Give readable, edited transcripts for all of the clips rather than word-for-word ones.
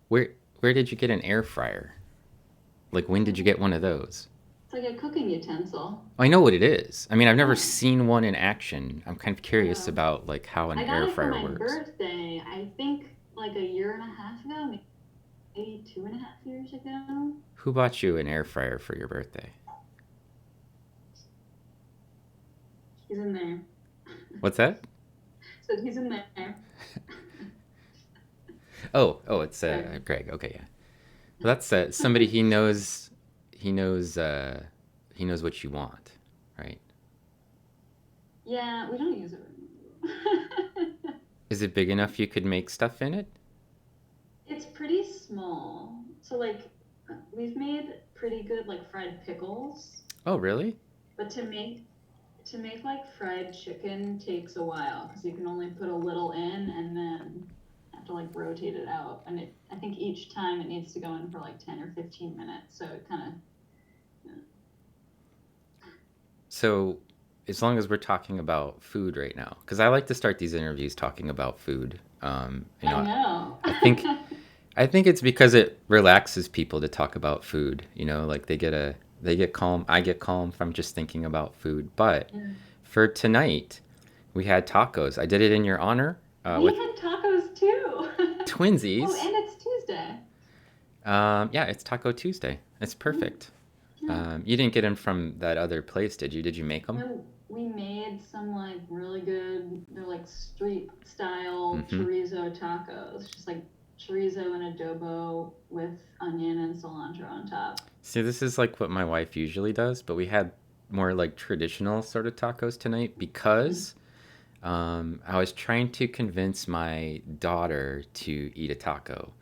Where where did you get an air fryer? Like when did you get one of those? It's like a cooking utensil. I know what it is. I mean, I've never Oh, seen one in action. I'm kind of curious oh. about like how an I got air it for fryer my works. birthday, I think like a year and a half ago, maybe 2.5 years ago. Who bought you an air fryer for your birthday? He's in there. What's that? So he's in there. Oh, it's Sorry. Greg. Okay, yeah. Well, that's somebody he knows. He knows. He knows what you want, right? Yeah, we don't use it anymore. Is it big enough you could make stuff in it? It's pretty small. So like we've made pretty good like fried pickles, Oh, really? but to make like fried chicken takes a while because you can only put a little in and then have to like rotate it out. And I think each time it needs to go in for like 10 or 15 minutes. So it kind of, So, as long as we're talking about food right now, because I like to start these interviews talking about food. I know. I think I think it's because it relaxes people to talk about food. Like they get calm. I get calm if I'm just thinking about food. But for tonight, we had tacos. I did it in your honor We with had tacos too. Oh, twinsies. and it's Tuesday. Yeah, it's Taco Tuesday. It's Mm, perfect. yeah. You didn't get them from that other place, did you? Did you make them? No, we made some like really good, they're like street style Mm-hmm. chorizo tacos, just like chorizo and adobo with onion and cilantro on top. See, this is like what my wife usually does, but we had more like traditional sort of tacos tonight Mm. because I was trying to convince my daughter to eat a taco.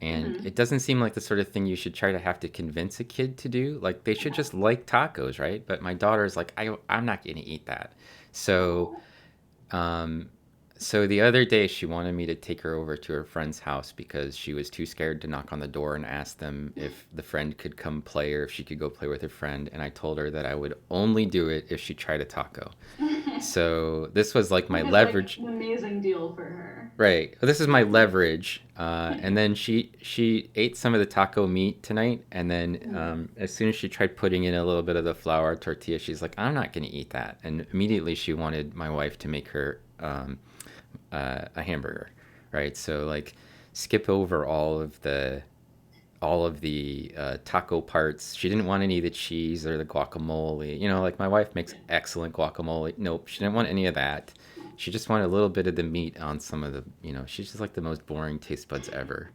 And Mm-hmm. it doesn't seem like the sort of thing you should try to have to convince a kid to do. Like, they should just like tacos, right? But my daughter's like, I'm not going to eat that. So Oh. um, so the other day, she wanted me to take her over to her friend's house because she was too scared to knock on the door and ask them if the friend could come play or if she could go play with her friend. And I told her that I would only do it if she tried a taco. So this was like my That is like leverage. an amazing deal for her. Right. This is my leverage. And then she ate some of the taco meat tonight, and then as soon as she tried putting in a little bit of the flour tortilla, she's like, "I'm not going to eat that." And immediately she wanted my wife to make her a hamburger, right? So like, skip over all of the taco parts. She didn't want any of the cheese or the guacamole. Like my wife makes excellent guacamole. Nope, she didn't want any of that. She just wanted a little bit of the meat on some of the. She's just like the most boring taste buds ever.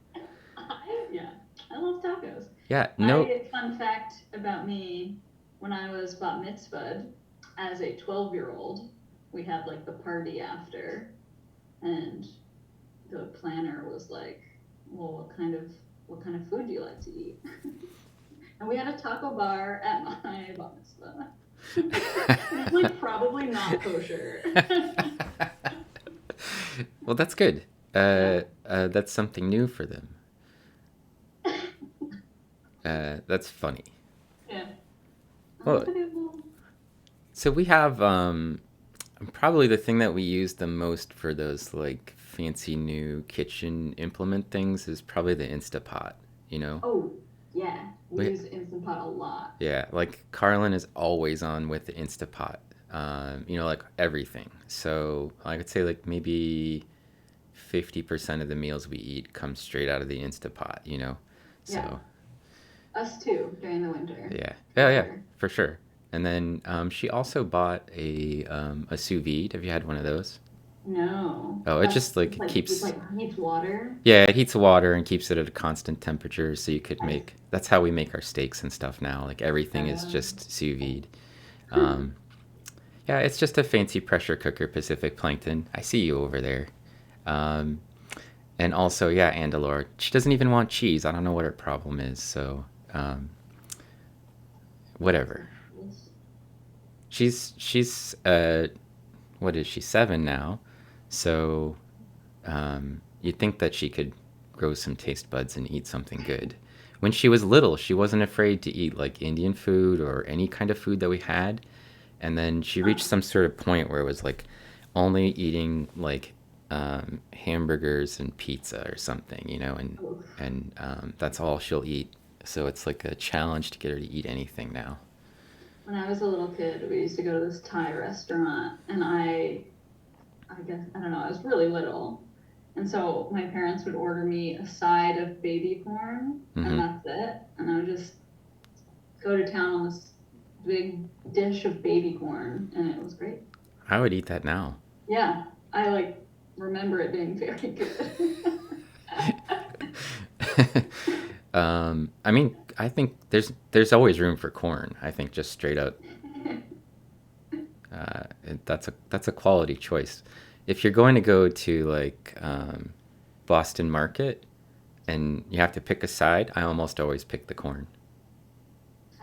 Yeah, I love tacos. Yeah, no. Fun fact about me, when I was bat mitzvahed as a 12-year-old, we had like the party after, and the planner was like, "Well, what kind of food do you like to eat?" And we had a taco bar at my bat mitzvah. It's like probably not kosher. Well, that's good. Yeah. That's something new for them. That's funny. Yeah. Well, But it will. so we have probably the thing that we use the most for those like fancy new kitchen implement things is probably the Instapot, you know? Oh, yeah. We We, use Instant Pot a lot. yeah, like Carlin is always on with the Instapot, like everything. So I could say like maybe 50% of the meals we eat come straight out of the Instapot. Yeah. So Us too during the winter, yeah, for yeah, yeah, sure. for sure. And then she also bought a sous vide. Have you had one of those? No. Oh, it That's just like just keeps. like heats water. Yeah, it heats water and keeps it at a constant temperature, so you could Nice. make. That's how we make our steaks and stuff now. Like everything is Um, just sous vide. Um, yeah, it's just a fancy pressure cooker, Pacific Plankton. I see you over there. Um, and also, yeah, Andalore. She doesn't even want cheese. I don't know what her problem is. So, um, that's whatever. ridiculous. She's what is she, 7 now? So you'd think that she could grow some taste buds and eat something good. When she was little, she wasn't afraid to eat like Indian food or any kind of food that we had. And then she reached Huh. some sort of point where it was like only eating like hamburgers and pizza or something, you know, Oof. and that's all she'll eat. So it's like a challenge to get her to eat anything now. When I was a little kid, we used to go to this Thai restaurant, and I guess I don't know, I was really little. And so my parents would order me a side of baby corn, and Hmm. that's it. And I would just go to town on this big dish of baby corn, and it was great. I would eat that now. Yeah, I like remember it being very good. I mean, I think there's always room for corn. I think just straight up, that's a quality choice. If you're going to go to like Boston Market and you have to pick a side, I almost always pick the corn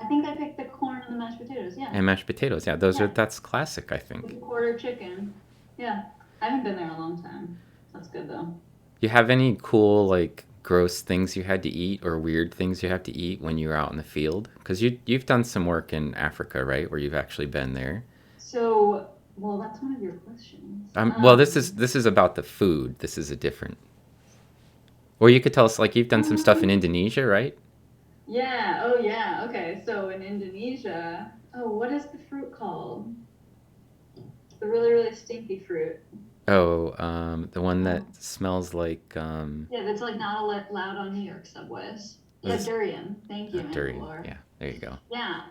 I think I picked the corn and the mashed potatoes. Yeah, and mashed potatoes. Yeah, yeah, that's classic. I with think. the quarter chicken. Yeah, I haven't been there in a long time. That's good though. You have any cool like gross things you had to eat or weird things you have to eat when you were out in the field? Because you've done some work in Africa, right, where you've actually been there. So, well, that's one of your questions. Well, this is about the food. This is a different. Or you could tell us like you've done some stuff in Um, Indonesia, right? yeah. Oh, yeah. Okay. So in Indonesia, oh, what is the fruit called? The really, really stinky fruit. Oh, the one that Oh, smells like yeah. That's like not allowed on New York subways. Yeah, was durian. Thank you, durian. Mandalore. Yeah, there you go. Yeah,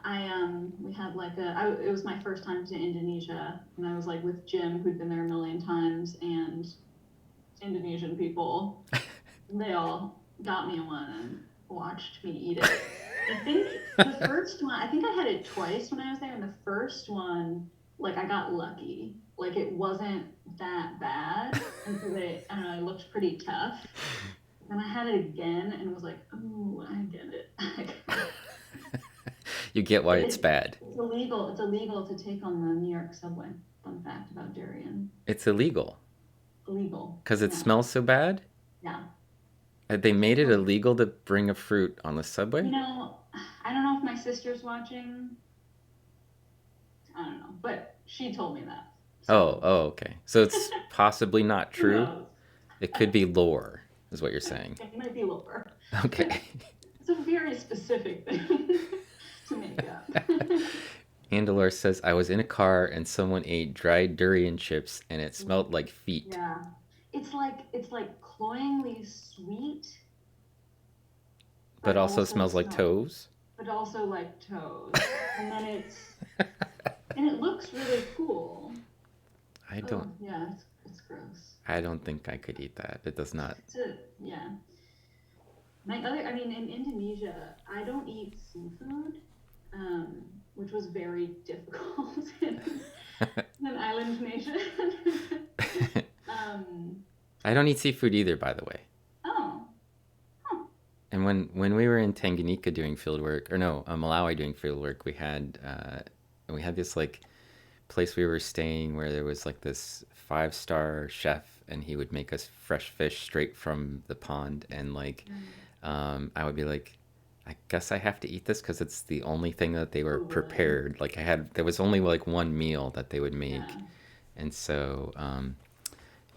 we had like it was my first time to Indonesia, and I was like with Jim, who'd been there a million times, and Indonesian people. They all got me one and watched me eat it. I think the first one, I think I had it twice when I was there, and the first one, like I got lucky. Like it wasn't that bad. And so I don't know, it looked pretty tough. And I had it again and was like, oh, I get it. I get it. You get why But it's bad. it's illegal. It's illegal to take on the New York subway. Fun fact about durian. It's illegal Illegal. because it Yeah. smells so bad. Yeah. They made it Well, illegal to bring a fruit on the you subway. know, I don't know if my sister's watching. I don't know, but she told me that. Oh, So oh, okay. So it's possibly not who true. knows? It could be lore, is what you're saying. It might be lower. Okay. It's a very specific thing to make up. Andalor says, I was in a car and someone ate dried durian chips and it smelled like feet, Yeah. It's like cloyingly sweet, but but also also smells like smells, toes. but also like toes. And then and it looks really cool. I don't Oh yeah, it's gross. I don't think I could eat that. It does not. So yeah. I mean, in Indonesia, I don't eat seafood, which was very difficult in an island nation. um, I don't eat seafood either, by the way. oh, huh. And when we were in Tanganyika doing field work, or no, Malawi doing field work, we had this like place we were staying where there was like this 5-star chef, and he would make us fresh fish straight from the pond, and like Mm. I would be like, I guess I have to eat this because it's the only thing that they were Oh, really? prepared. Like there was only like one meal that they would make, Yeah. and so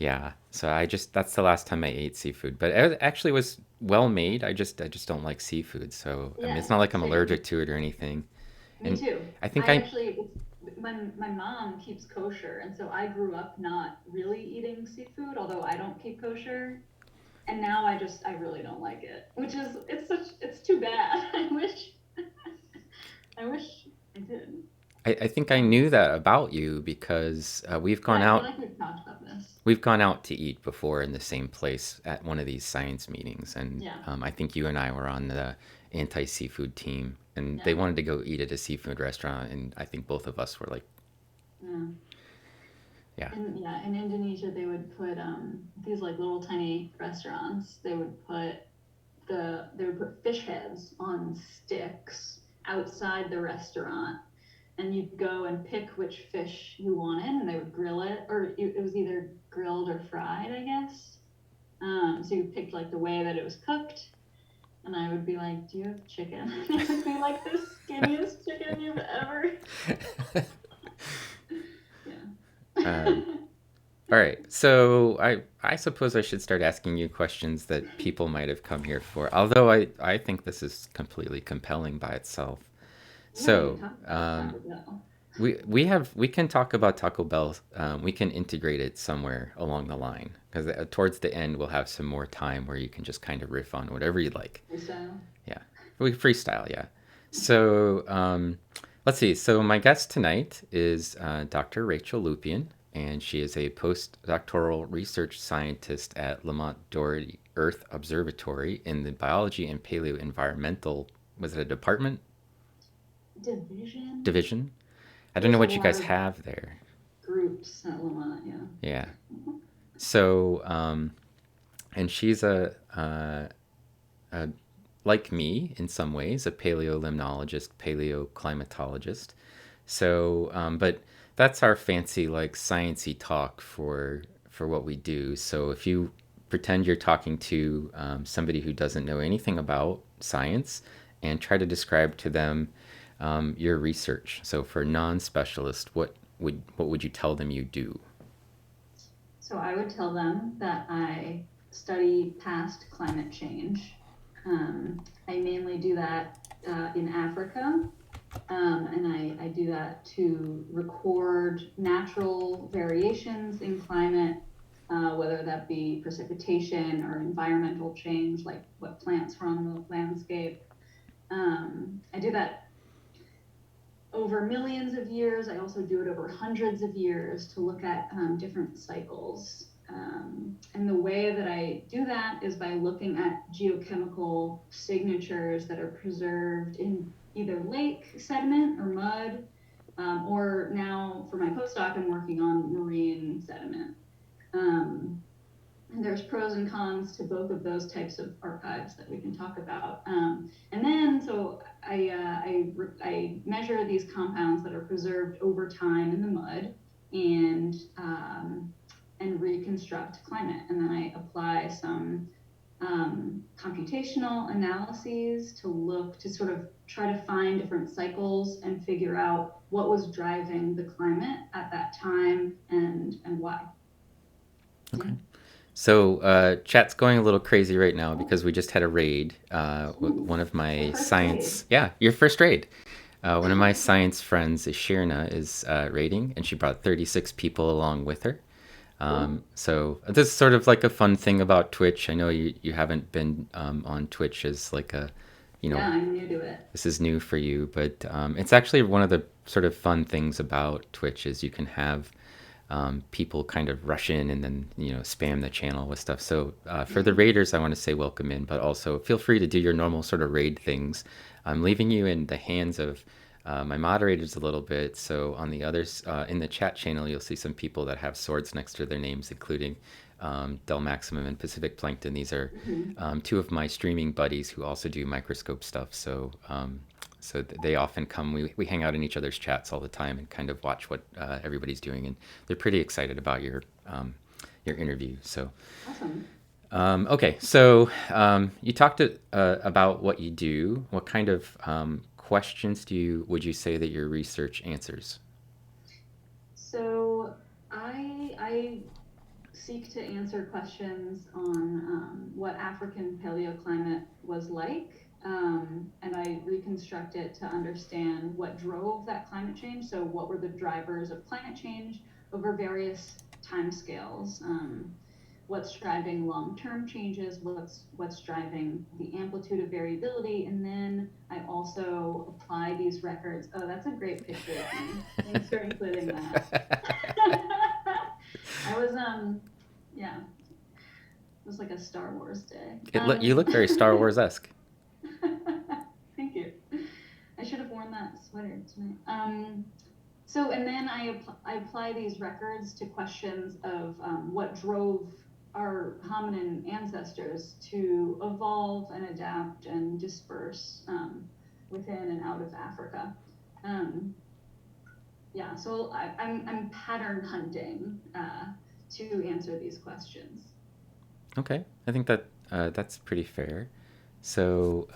yeah. So that's the last time I ate seafood, but it actually was well made. I just don't like seafood, so I mean it's Yeah, not like I'm allergic same. to it or anything. Me And too. I think I I actually, my mom keeps kosher, and so I grew up not really eating seafood, although I don't keep kosher. And now I really don't like it, which is it's too bad. I wish I did. I think I Um, knew that about you because yeah, I feel like we've talked about this. we've gone out to eat before in the same place at one of these science meetings, and Yeah, I think you and I were on the anti-seafood team, and they yeah, wanted to go eat at a seafood restaurant, and I think both of us were like, yeah. yeah. And yeah, in Indonesia they would put these like little tiny restaurants. They would put fish heads on sticks outside the restaurant, and you'd go and pick which fish you wanted, and they would grill it, or it was either grilled or fried, I guess. So you picked like the way that it was cooked, and I would be like, "Do you have chicken?" And it would be like the skinniest chicken you've ever. Yeah. um, All right. So I suppose I should start asking you questions that people might have come here for. Although I think this is completely compelling by itself. What are you So talking about, Taco Bell? we can talk about Taco Bell. We can integrate it somewhere along the line because towards the end we'll have some more time where you can just kind of riff on whatever you like. Freestyle? Yeah, we freestyle. Yeah. So let's see. So my guest tonight is Dr. Rachel Lupien, and she is a postdoctoral research scientist at Lamont Doherty Earth Observatory in the biology and paleo-environmental. Was it a department Division? division? I don't know There's a what you lot guys of have there. groups at Lamont, yeah. Yeah. So and she's a like me in some ways, a paleolimnologist, paleoclimatologist. So, but that's our fancy like sciency talk for what we do. So if you pretend you're talking to somebody who doesn't know anything about science and try to describe to them your research. So for non-specialists, what would you tell them you do? So I would tell them that I study past climate change. I mainly do that in Africa, and I do that to record natural variations in climate, whether that be precipitation or environmental change, like what plants grow on the landscape. I do that over millions of years. I also do it over hundreds of years to look at different cycles. And the way that I do that is by looking at geochemical signatures that are preserved in either lake sediment or mud, or now for my postdoc, I'm working on marine sediment. Um, and there's pros and cons to both of those types of archives that we can talk about. And then, so I measure these compounds that are preserved over time in the mud and reconstruct climate. And then I apply some computational analyses to look to sort of try to find different cycles and figure out what was driving the climate at that time and why. Okay. So chat's going a little crazy right now because we just had a raid. One of My my first grade. science, yeah, your first raid. One of my science friends, Shirna, is raiding, and she brought 36 people along with her. Cool. So this is sort of like a fun thing about Twitch. I know you haven't been on Twitch as like a, you know, Yeah, I'm new to it. this is new for you, but it's actually one of the sort of fun things about Twitch is you can have people kind of rush in and then spam the channel with stuff. So for the raiders, I want to say welcome in, but also feel free to do your normal sort of raid things. I'm leaving you in the hands of my moderators a little bit. So on the others in the chat channel, you'll see some people that have swords next to their names, including Del Maximum and Pacific Plankton. These are Mhm. two of my streaming buddies who also do microscope stuff. So they often come. We hang out in each other's chats all the time and kind of watch what everybody's doing, and they're pretty excited about your interview. So Awesome. okay, so you talked about what you do. What kind of questions would you say that your research answers? So I seek to answer questions on what African paleoclimate was like, and I reconstruct it to understand what drove that climate change. So what were the drivers of climate change over various timescales? What's driving long-term changes, what's driving the amplitude of variability, and then I also apply these records. Oh, that's a great picture of me. Thanks for including that. I was yeah, it was like a Star Wars day. You look very Star Wars esque. Thank you. I should have worn that sweater tonight. So, and then I apply these records to questions of what drove our hominin ancestors to evolve and adapt and disperse within and out of Africa. Um, yeah, so I'm pattern hunting to answer these questions. Okay, I think that that's pretty fair. So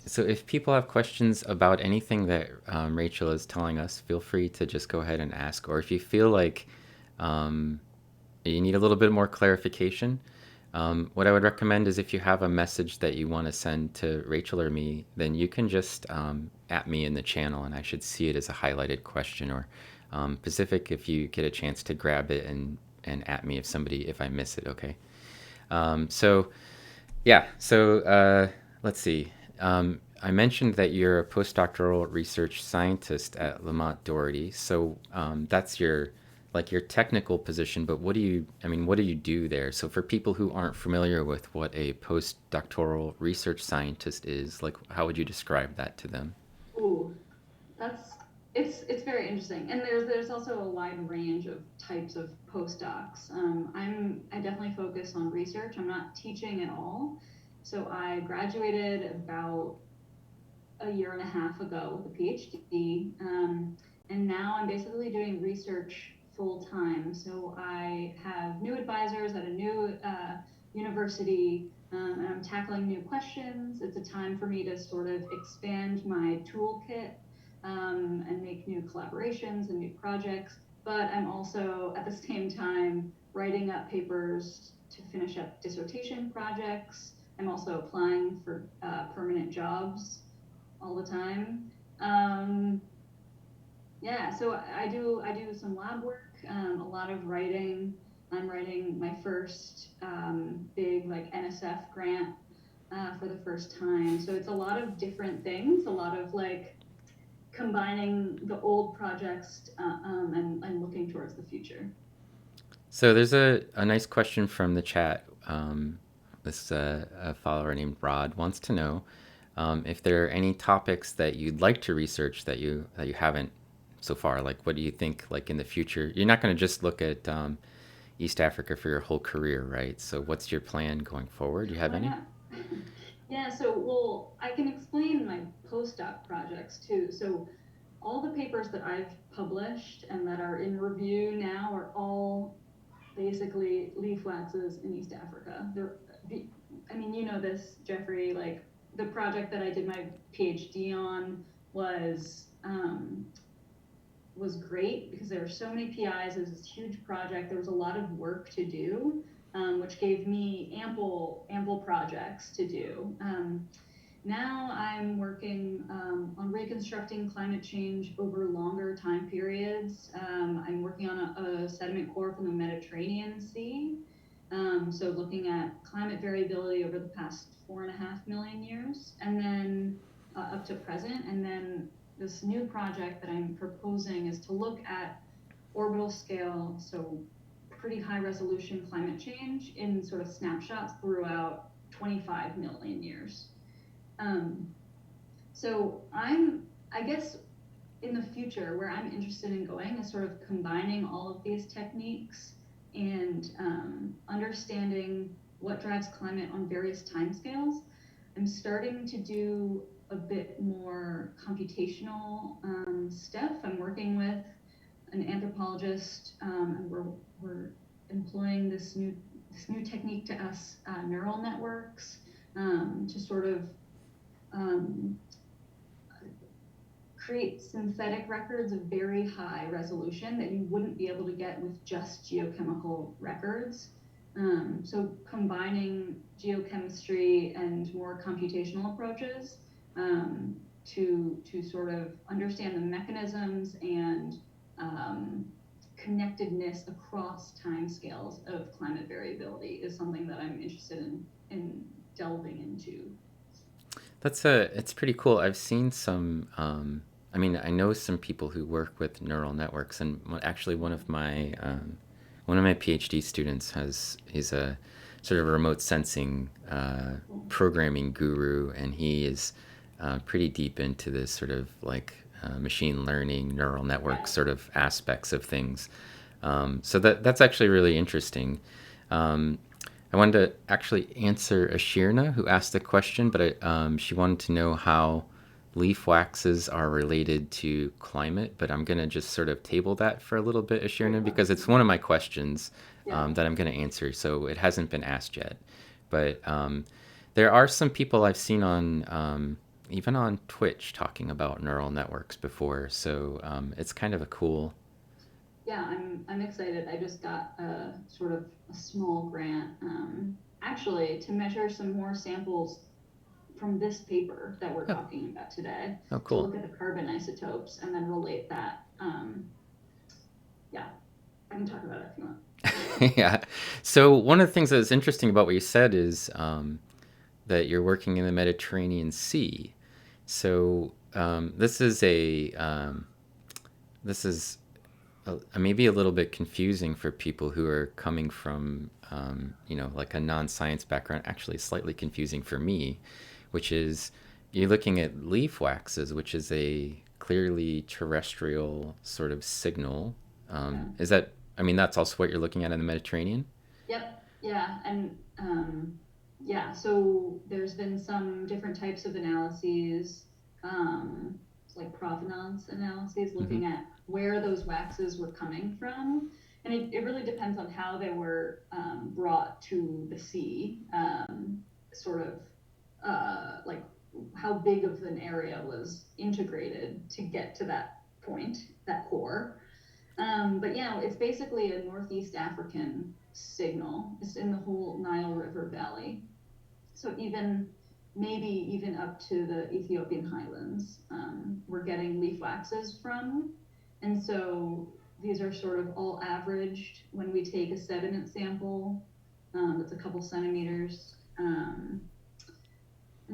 so if people have questions about anything that Rachel is telling us, feel free to just go ahead and ask. Or if you feel like You need a little bit more clarification. What I would recommend is if you have a message that you want to send to Rachel or me, then you can just at me in the channel, and I should see it as a highlighted question. Or Pacific, if you get a chance to grab it and at me if I miss it. Okay. So yeah. Let's see. I mentioned that you're a postdoctoral research scientist at Lamont Doherty. So that's your technical position. But what do you do there? So for people who aren't familiar with what a postdoctoral research scientist is, like how would you describe that to them? Ooh, that's it's very interesting, and there's also a wide range of types of postdocs. I definitely focus on research. I'm not teaching at all. So I graduated about a year and a half ago with a PhD, and now I'm basically doing research full time. So I have new advisors at a new university, and I'm tackling new questions. It's a time for me to sort of expand my toolkit and make new collaborations and new projects. But I'm also at the same time writing up papers to finish up dissertation projects. I'm also applying for permanent jobs all the time. Yeah, so I do some lab work, a lot of writing. I'm writing my first big like NSF grant for the first time. So it's a lot of different things, a lot of like combining the old projects and looking towards the future. So there's a nice question from the chat. This a follower named Rod wants to know if there are any topics that you'd like to research that you haven't so far. Like, what do you think? Like in the future, you're not going to just look at East Africa for your whole career, right? So, what's your plan going forward? Do you have Why any? not? Yeah, so well, I can explain my postdoc projects too. So all the papers that I've published and that are in review now are all basically leaf waxes in East Africa. I mean, you know this, Jeffrey. Like the project that I did my PhD on was great because there were so many PIs. It was this huge project. There was a lot of work to do, which gave me ample projects to do. Now I'm working on reconstructing climate change over longer time periods. I'm working on a sediment core from the Mediterranean Sea. So looking at climate variability over the past 4.5 million years, and then up to present. And then this new project that I'm proposing is to look at orbital scale, so pretty high resolution climate change in sort of snapshots throughout 25 million years. Um, so I guess in the future, where I'm interested in going is sort of combining all of these techniques and understanding what drives climate on various timescales. I'm starting to do a bit more computational stuff. I'm working with an anthropologist, and we're employing this new technique to us neural networks to sort of um, create synthetic records of very high resolution that you wouldn't be able to get with just geochemical records. So combining geochemistry and more computational approaches to sort of understand the mechanisms and um, connectedness across timescales of climate variability is something that I'm interested in delving into. It's pretty cool. I've seen some. I mean, I know some people who work with neural networks, and actually one of my PhD students he's a sort of remote sensing Cool. programming guru, and he is pretty deep into this sort of like machine learning, neural network Yeah. sort of aspects of things. So that's actually really interesting. Um, I wanted to actually answer Ashirna, who asked the question, but she wanted to know how leaf waxes are related to climate. But I'm going to just sort of table that for a little bit, Great Ashirna, because it's question. one of my questions Yeah. that I'm going to answer. So it hasn't been asked yet. But there are some people I've seen on even on Twitch talking about neural networks before. So it's kind of a cool yeah, I'm excited. I just got a sort of a small grant, actually, to measure some more samples from this paper that we're Oh, talking about today, oh, to cool. look at the carbon isotopes and then relate that. Yeah, I can talk about it if you want. Yeah. So one of the things that's interesting about what you said is that you're working in the Mediterranean Sea. So this is maybe a little bit confusing for people who are coming from like a non-science background. Actually, slightly confusing for me, which is you're looking at leaf waxes, which is a clearly terrestrial sort of signal. Yeah. Is that? I mean, that's also what you're looking at in the Mediterranean. Yep. Yeah. And yeah, so there's been some different types of analyses, like provenance analyses, Mm-hmm. looking at where those waxes were coming from. And it really depends on how they were brought to the sea, sort of like how big of an area was integrated to get to that point, that core. But yeah, it's basically a Northeast African signal. It's in the whole Nile River Valley. So even maybe even up to the Ethiopian highlands, we're getting leaf waxes from. And so these are sort of all averaged when we take a sediment sample that's a couple centimeters. And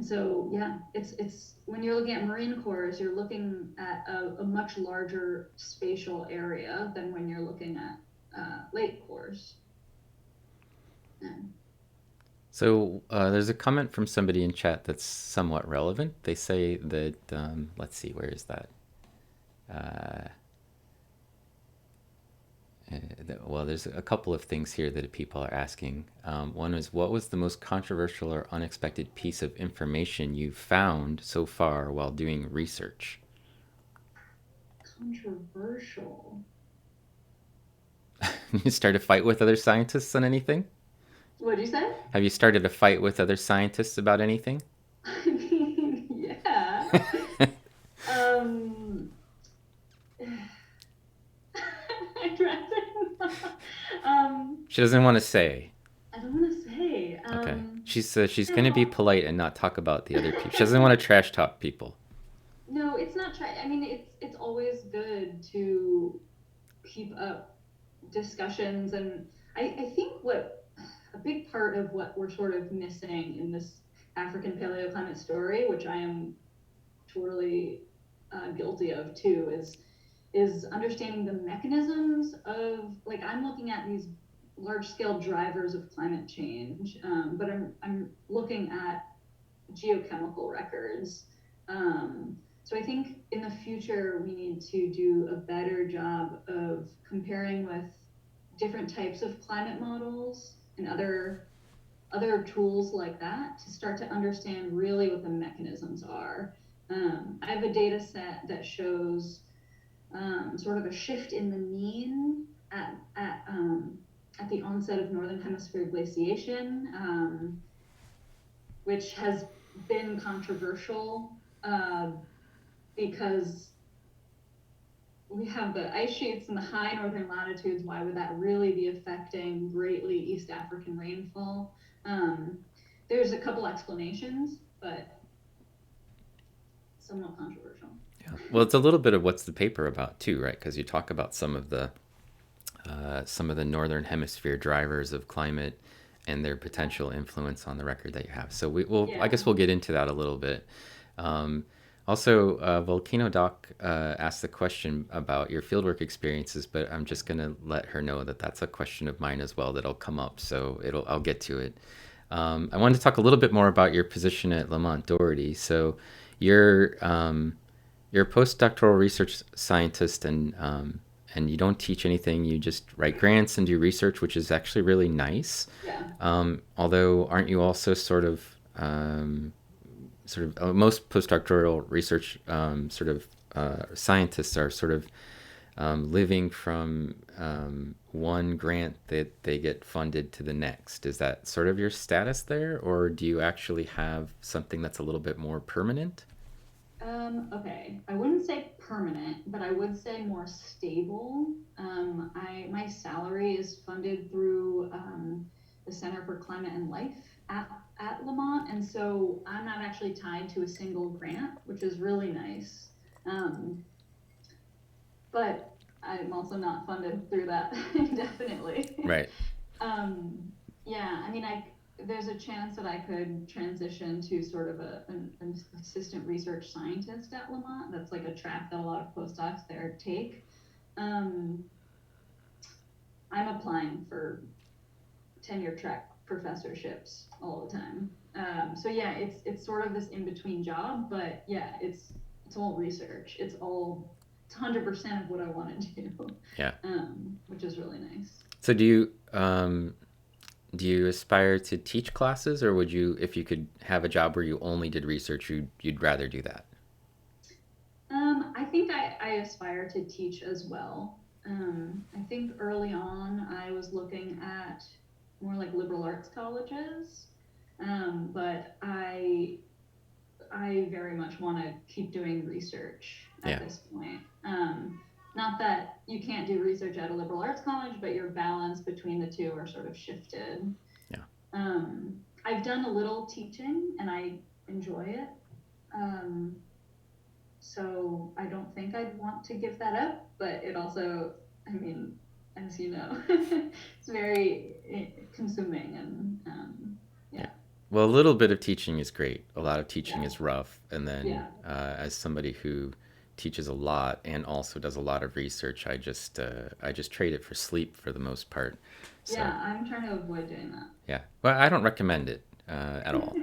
so, yeah, it's when you're looking at marine cores, you're looking at a much larger spatial area than when you're looking at lake cores. And So there's a comment from somebody in chat that's somewhat relevant. They say that let's see, where is that? Uh, well, there's a couple of things here that people are asking. One is, what was the most controversial or unexpected piece of information you found so far while doing research? controversial. You start a fight with other scientists on anything? What'd you say? Have you started a fight with other scientists about anything? I mean, yeah. Um, I'd rather not. She doesn't want to say. I don't want to say. Okay. She's No, going to be polite and not talk about the other people. She doesn't want to trash talk people. no, it's not try. I mean, it's always good to keep up discussions, and I think what a big part of what we're sort of missing in this African paleoclimate story, which I am totally guilty of too, is understanding the mechanisms of, like, I'm looking at these large scale drivers of climate change, but I'm looking at geochemical records. So I think in the future we need to do a better job of comparing with different types of climate models and other tools like that to start to understand really what the mechanisms are. I have a data set that shows sort of a shift in the mean at the onset of northern hemisphere glaciation, which has been controversial because we have the ice sheets in the high northern latitudes. Why would that really be affecting greatly East African rainfall? There's a couple explanations, but somewhat controversial. Yeah. Well, it's a little bit of what's the paper about too, right? Because you talk about some of the northern hemisphere drivers of climate and their potential influence on the record that you have. So I Yeah. guess we'll get into that a little bit. Um, Also, Volcano Doc asked the question about your fieldwork experiences, but I'm just gonna let her know that that's a question of mine as well that'll come up. So I'll get to it. I wanted to talk a little bit more about your position at Lamont Doherty. So you're you're a postdoctoral research scientist, and you don't teach anything. You just write grants and do research, which is actually really nice. Yeah. Although, aren't you also most postdoctoral research scientists are sort of living from one grant that they get funded to the next. Is that sort of your status there, or do you actually have something that's a little bit more permanent? Okay, I wouldn't say permanent, but I would say more stable. I my salary is funded through the Center for Climate and Life at Lamont, and so I'm not actually tied to a single grant, which is really nice. Um, but I'm also not funded through that indefinitely. Right. Yeah, I mean, there's a chance that I could transition to sort of an assistant research scientist at Lamont. That's like a track that a lot of postdocs there take. Um, I'm applying for tenure track professorships all the time. So yeah, it's sort of this in between job, but yeah, it's all research. It's 100% of what I want to do, Yeah. which is really nice. So do you aspire to teach classes, or would you, if you could have a job where you only did research, you'd rather do that? I think I aspire to teach as well. I think early on I was looking at more like liberal arts colleges, but I very much want to keep doing research at Yeah. this point. Not that you can't do research at a liberal arts college, but your balance between the two are sort of shifted. Yeah. I've done a little teaching and I enjoy it. Um, so I don't think I'd want to give that up, but it also, I mean, as you know, it's very consuming and Yeah. yeah, Well, a little bit of teaching is great. A lot of teaching yeah, is rough. And then, yeah, as somebody who teaches a lot and also does a lot of research, I just trade it for sleep for the most part. So yeah. I'm trying to avoid doing that. yeah. Well, I don't recommend it at all.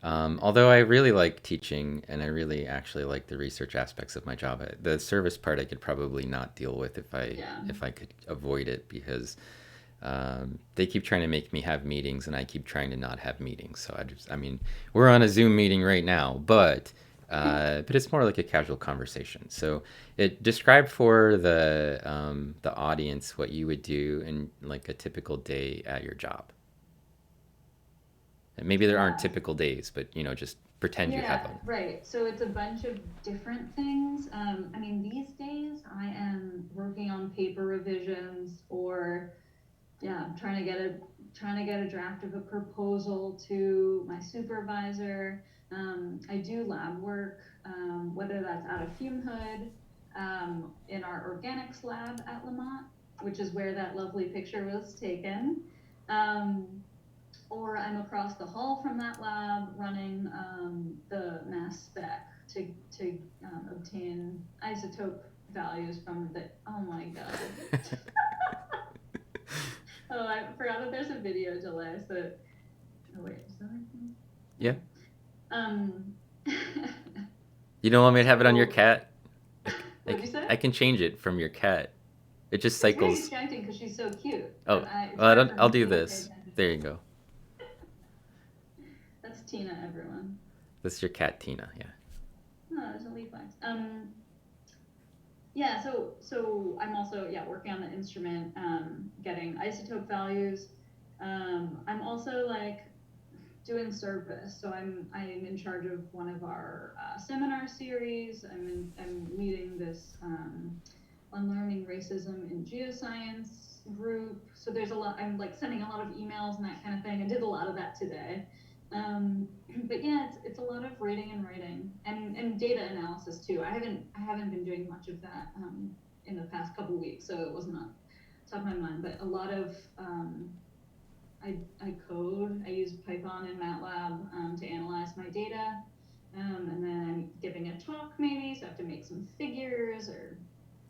Although I really like teaching and I really actually like the research aspects of my job. The service part I could probably not deal with Yeah, if I could avoid it because they keep trying to make me have meetings and I keep trying to not have meetings. So I mean, we're on a Zoom meeting right now, but it's more like a casual conversation. So it describe for the audience what you would do in like a typical day at your job. And maybe there aren't yeah. typical days, but just pretend you have Yeah, them. right. So it's a bunch of different things. I mean, these days I am working on paper revisions or yeah, I'm trying to get a draft of a proposal to my supervisor. I do lab work, whether that's out of Fume Hood, in our organics lab at Lamont, which is where that lovely picture was taken. Um, or I'm across the hall from that lab running the mass spec to obtain isotope values from the. Oh my god! Oh, I forgot that there's a video delay. So, oh wait, is that right? Yeah. No. Um. You don't want me to have it on your So, cat? what'd you say? I can change it from your cat. It just It's very cycles. distracting because she's so cute, Oh, and it's well, hard for I'll me do to like pay this. attention. There you go. That's Tina, everyone. That's your cat, Tina. Yeah. Oh, there's a leaf wax. Yeah, so I'm also yeah working on the instrument, getting isotope values. I'm also like doing service, so I'm in charge of one of our seminar series. I'm leading this unlearning racism in geoscience group. So there's a lot. I'm like sending a lot of emails and that kind of thing. I did a lot of that today. But yeah, it's a lot of reading and writing and data analysis too. I haven't been doing much of that in the past couple weeks, so it wasn't on top of my mind. But a lot of I code. I use Python and MATLAB to analyze my data, and then I'm giving a talk maybe, so I have to make some figures or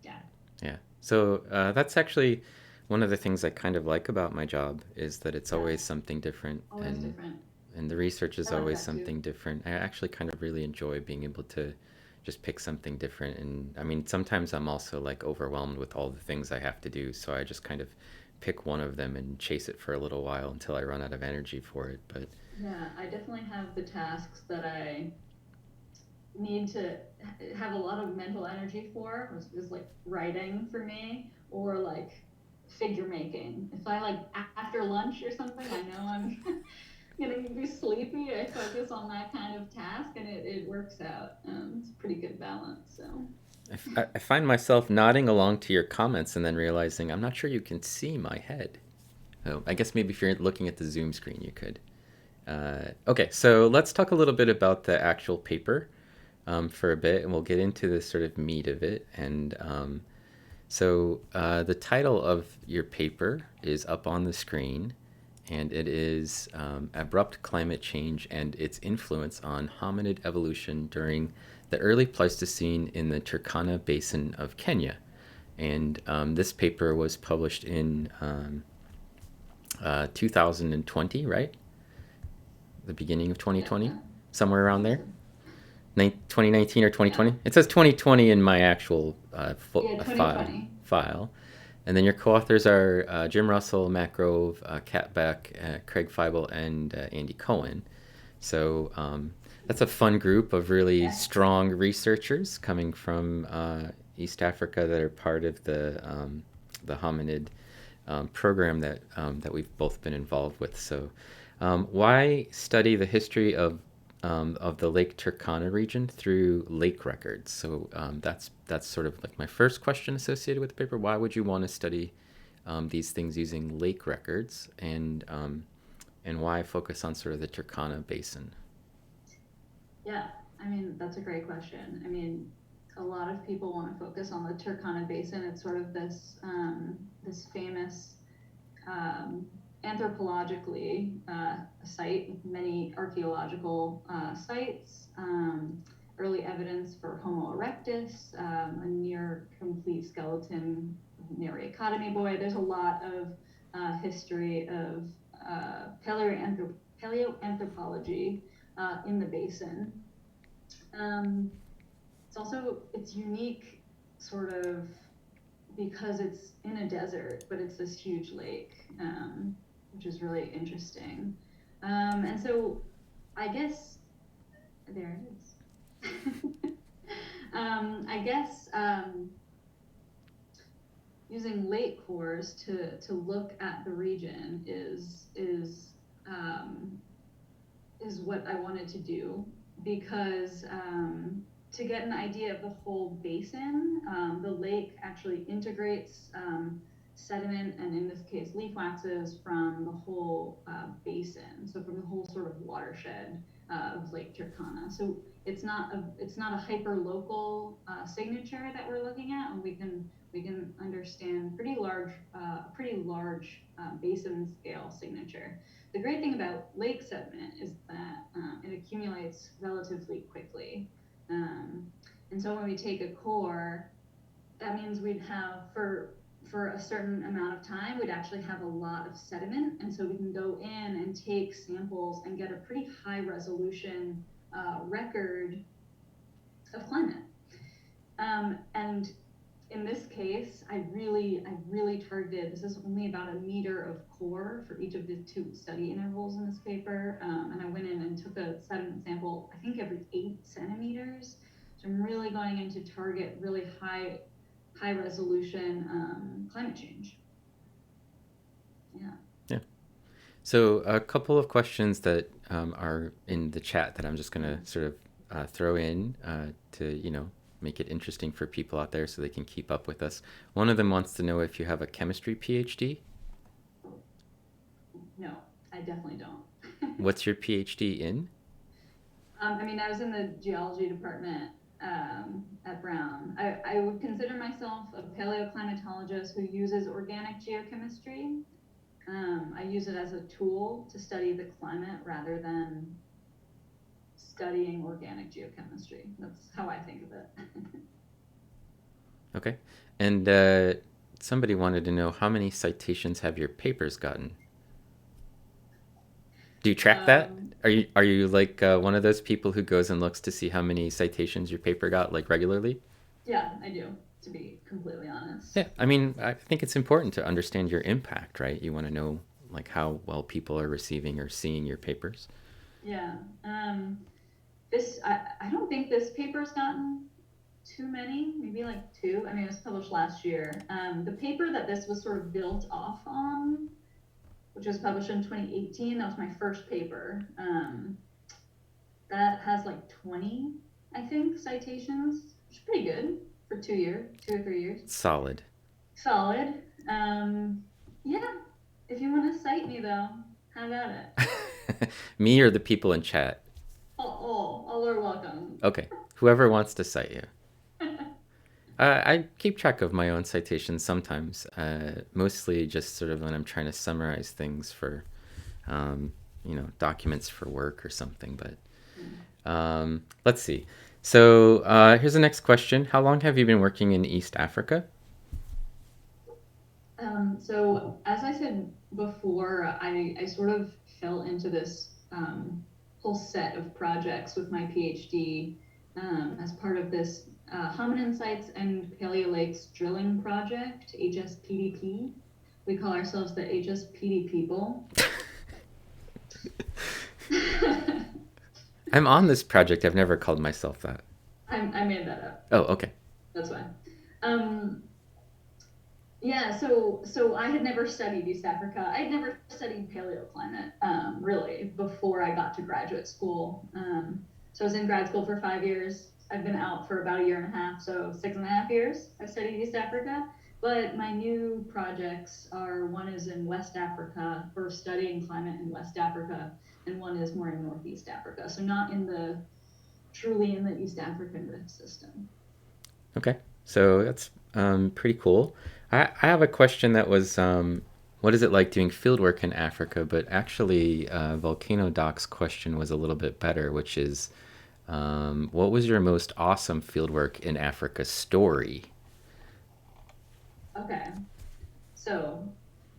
yeah, Yeah. So that's actually one of the things I kind of like about my job is that it's yeah, always something different, always different. and the research is I like always that too. something different. I actually kind of really enjoy being able to just pick something different. And I mean, sometimes I'm also like overwhelmed with all the things I have to do, so I just kind of pick one of them and chase it for a little while until I run out of energy for it. But Yeah, I definitely have the tasks that I need to have a lot of mental energy for, which is like writing for me, or like figure making. If I like after lunch or something, I know I'm gonna be sleepy sleepy, I focus on that kind of task, and it works out. It's a pretty good balance. So I find myself nodding along to your comments and then realizing I'm not sure you can see my head. Oh, I guess maybe if you're looking at the Zoom screen, you could. Okay, so let's talk a little bit about the actual paper for a bit, and we'll get into the sort of meat of it. And the title of your paper is up on the screen, and it is Abrupt Climate Change and Its Influence on Hominid Evolution During the Early Pleistocene in the Turkana Basin of Kenya. And this paper was published in 2020, right? The beginning of yeah, 2020, somewhere I around think there. so. 2019 or Yeah, 2020. It says 2020 in my actual yeah, 2020. file. And then your co-authors are Jim Russell, Matt Grove, Kat Beck, Craig Feibel, and Andy Cohen. So that's a fun group of really Yeah, strong researchers coming from East Africa that are part of the hominid program that we've both been involved with. So, why study the history of the Lake Turkana region through lake records? So that's sort of like my first question associated with the paper. Why would you want to study these things using lake records, and why focus on sort of the Turkana Basin? yeah. I mean, that's a great question. I mean, a lot of people want to focus on the Turkana Basin. It's sort of this famous um, anthropologically site with many archaeological sites, early evidence for Homo erectus, a near complete skeleton near a Academy boy. There's a lot of history of paleoanthropology in the basin. Um, it's unique, sort of because it's in a desert, but it's this huge lake, which is really interesting. And so I guess there it is. I guess using lake cores to look at the region um, is what I wanted to do because to get an idea of the whole basin, the lake actually integrates sediment and, in this case, leaf waxes from the whole basin. So from the whole sort of watershed of Lake Turkana. So it's not a hyper local signature that we're looking at, and we can understand pretty large basin scale signature. The great thing about lake sediment is that it accumulates relatively quickly. Um, and so when we take a core, that means we'd have for a certain amount of time, we'd actually have a lot of sediment. And so we can go in and take samples and get a pretty high resolution record of climate. And in this case, I really targeted, this is only about a meter of core for each of the two study intervals in this paper. And I went in and took a sediment sample, I think every 8 centimeters. So I'm really going in to target really high resolution climate change. Yeah. Yeah. So a couple of questions that are in the chat that I'm just going to sort of throw in to make it interesting for people out there so they can keep up with us. One of them wants to know if you have a chemistry PhD. No, I definitely don't. What's your PhD in? I mean, I was in the geology department at Brown. I would consider myself a paleoclimatologist who uses organic geochemistry. I use it as a tool to study the climate rather than studying organic geochemistry. That's how I think of it. Okay. And somebody wanted to know how many citations have your papers gotten? Do you track that? um, Are you like one of those people who goes and looks to see how many citations your paper got like regularly? yeah, I do, to be completely honest. Yeah, I mean, I think it's important to understand your impact, right? You want to know like how well people are receiving or seeing your papers. Yeah. I don't think this paper's gotten too many, maybe like two. I mean, it was published last year. The paper that this was sort of built off on which was published in 2018. That was my first paper. That has like 20, I think, citations, which is pretty good for 2 years, 2 or 3 years. Solid. Solid. Yeah, if you want to cite me though, have at it. Me or the people in chat? All are welcome. Okay, whoever wants to cite you. I keep track of my own citations sometimes, mostly just sort of when I'm trying to summarize things for, um, documents for work or something. But let's see. So here's the next question. How long have you been working in East Africa? So as I said before, I sort of fell into this whole set of projects with my PhD as part of this hominin sites and paleo lakes drilling project, HSPDP. We call ourselves the HSPD people. I'm on this project. I've never called myself that. I made that up. Oh, okay. That's fine. Um, Yeah, so I had never studied East Africa. I had never studied paleoclimate, really, before I got to graduate school. So I was in grad school for 5 years. I've been out for about a year and a half, so 6.5 years I've studied East Africa. But my new projects are one is in West Africa, for studying climate in West Africa, and one is more in Northeast Africa. So not in the truly in the East African rift system. Okay. So that's pretty cool. I have a question that was what is it like doing field work in Africa? But actually, Volcano Doc's question was a little bit better, which is what was your most awesome field work in Africa story? Okay. So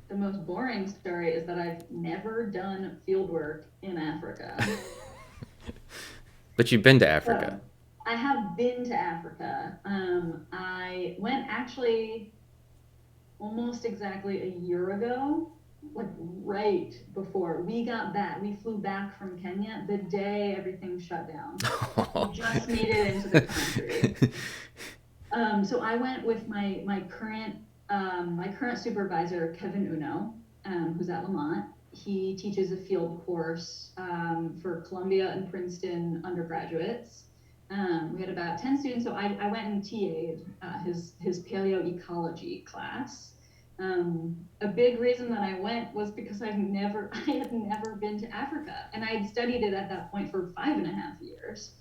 the most boring story is that I've never done field work in Africa. But you've been to Africa. So I have been to Africa. I went actually almost exactly a year ago, like right before we got back. We flew back from Kenya the day everything shut down. We just made it into the country. So I went with my current supervisor, Kevin Uno, who's at Lamont. He teaches a field course for Columbia and Princeton undergraduates. We had about 10 students, so I went and TA'd his paleoecology class. A big reason that I went was because I had never been to Africa, and I had studied it at that point for 5.5 years.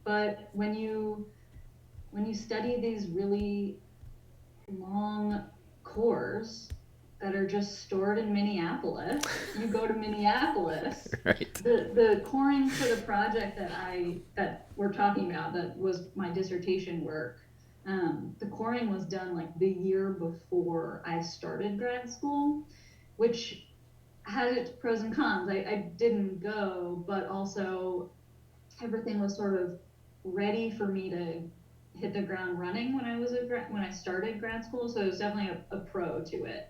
But when you study these really long cores that are just stored in Minneapolis, you go to Minneapolis. Right. The coring for the project that we're talking about, that was my dissertation work, the coring was done like the year before I started grad school, which had its pros and cons. I didn't go, but also everything was sort of ready for me to hit the ground running when I started grad school. So it was definitely a pro to it.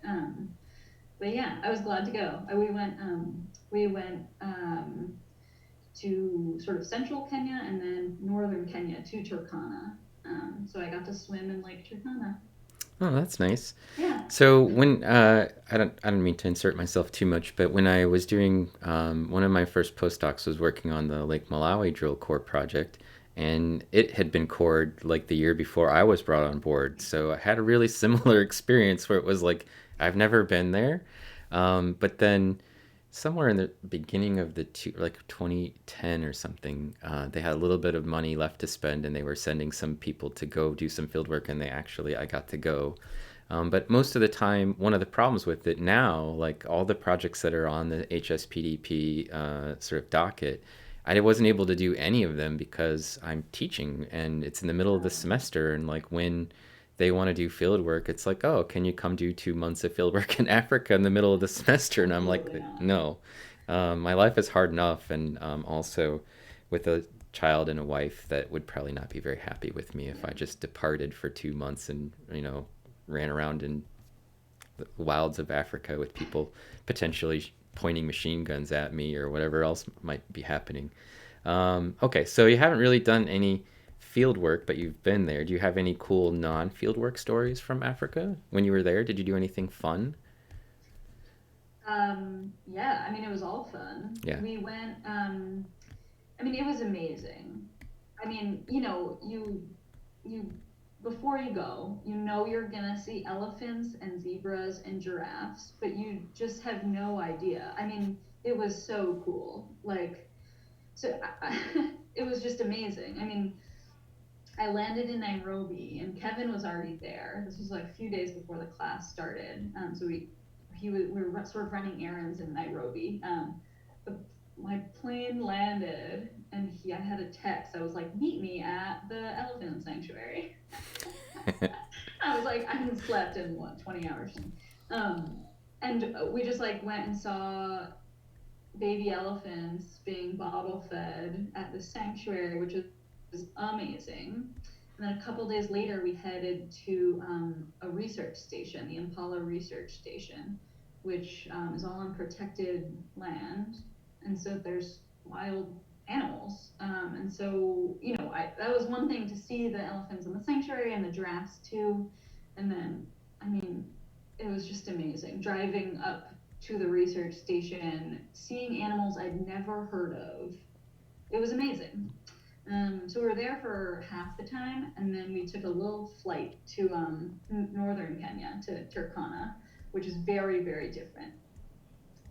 But yeah, I was glad to go. We went to sort of central Kenya and then northern Kenya to Turkana. So I got to swim in Lake Turkana. Oh, that's nice. Yeah. So when I don't mean to insert myself too much, but when I was doing one of my first postdocs was working on the Lake Malawi drill core project, and it had been cored like the year before I was brought on board. So I had a really similar experience where it was like I've never been there, but then somewhere in the beginning of like 2010 or something, they had a little bit of money left to spend, and they were sending some people to go do some field work, and I got to go. But most of the time, one of the problems with it now, like all the projects that are on the HSPDP sort of docket, I wasn't able to do any of them because I'm teaching and it's in the middle of the semester. And like when they want to do field work, it's like, oh, can you come do 2 months of field work in Africa in the middle of the semester? And I'm like, Absolutely not. no, my life is hard enough. And also with a child and a wife that would probably not be very happy with me if I Yeah. just departed for 2 months and, ran around in the wilds of Africa with people potentially pointing machine guns at me or whatever else might be happening. Okay, so you haven't really done any field work, but you've been there. Do you have any cool non-field work stories from Africa when you were there? Did you do anything fun? Yeah, I mean, it was all fun. Yeah. We went, I mean, it was amazing. I mean, you, before you go, you know you're gonna see elephants and zebras and giraffes, but you just have no idea. I mean, it was so cool. Like, it was just amazing. I mean, I landed in Nairobi and Kevin was already there. This was like a few days before the class started. So we were sort of running errands in Nairobi. But my plane landed and I had a text. I was like, meet me at the elephant sanctuary. I was like, I haven't slept in what, 20 hours. Um, and we just like went and saw baby elephants being bottle fed at the sanctuary, which is amazing. And then a couple days later, we headed to a research station, the Impala Research Station, which is all on protected land. And so there's wild animals. And so, that was one thing to see the elephants in the sanctuary and the giraffes too. And then, I mean, it was just amazing driving up to the research station, seeing animals I'd never heard of. It was amazing. So we were there for half the time, and then we took a little flight to northern Kenya, to Turkana, which is very, very different.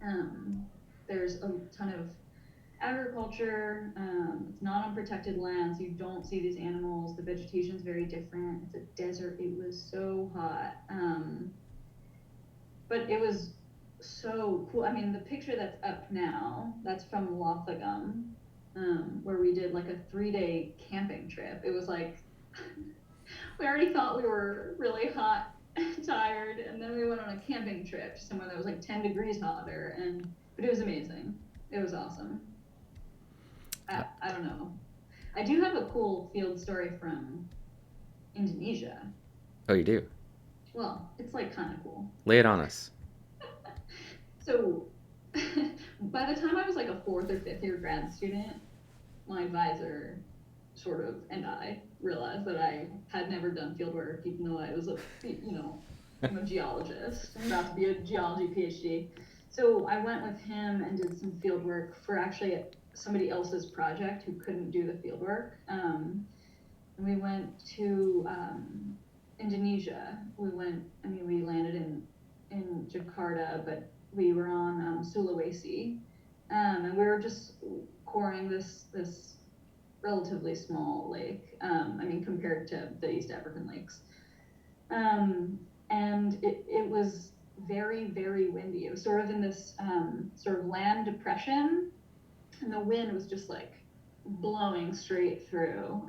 Um, there's a ton of agriculture. It's not on protected land, so you don't see these animals. The vegetation is very different. It's a desert. It was so hot. But it was so cool. I mean, the picture that's up now, that's from Lothagum, where we did like a 3-day camping trip. It was like we already thought we were really hot and tired, and then we went on a camping trip to somewhere that was like 10 degrees hotter, and but it was amazing. It was awesome. I don't know. I do have a cool field story from Indonesia. Oh, you do? Well, it's like kind of cool. Lay it on us. So by the time I was like a fourth or fifth year grad student, my advisor sort of and I realized that I had never done field work, even though I was I'm a geologist. I'm about to be a geology PhD. So I went with him and did some field work for actually somebody else's project who couldn't do the field work. And we went to Indonesia. We landed in Jakarta, but we were on Sulawesi, and we were just coring this relatively small lake. I mean, compared to the East African lakes, and it was very, very windy. It was sort of in this sort of land depression, and the wind was just like blowing straight through.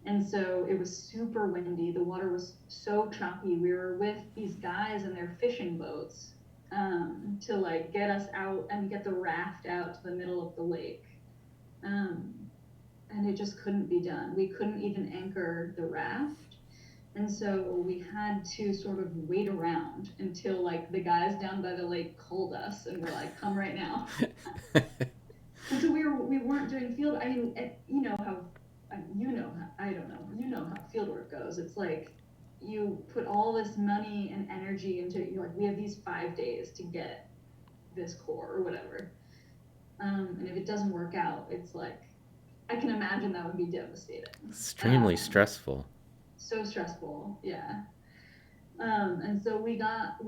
And so it was super windy. The water was so choppy. We were with these guys in their fishing boats to like get us out and get the raft out to the middle of the lake. Um, and it just couldn't be done. We couldn't even anchor the raft. And so we had to sort of wait around until like the guys down by the lake called us and were like, come right now. And so we weren't doing field. I mean, I don't know. You know how field work goes. It's like you put all this money and energy into it. You're like, we have these 5 days to get this core or whatever. And if it doesn't work out, it's like I can imagine that would be devastating. Extremely stressful. So stressful, yeah. And so we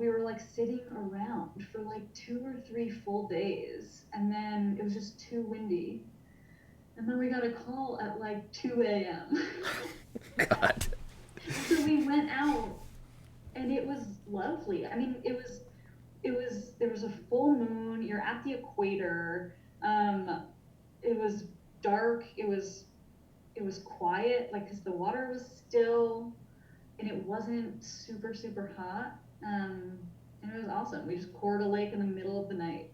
were like sitting around for like 2 or 3 full days, and then it was just too windy. And then we got a call at like 2 a.m. God. So we went out, and it was lovely. I mean, it was there was a full moon. You're at the equator. It was dark. It was quiet, like because the water was still, and it wasn't super super hot. And it was awesome. We just cored a lake in the middle of the night,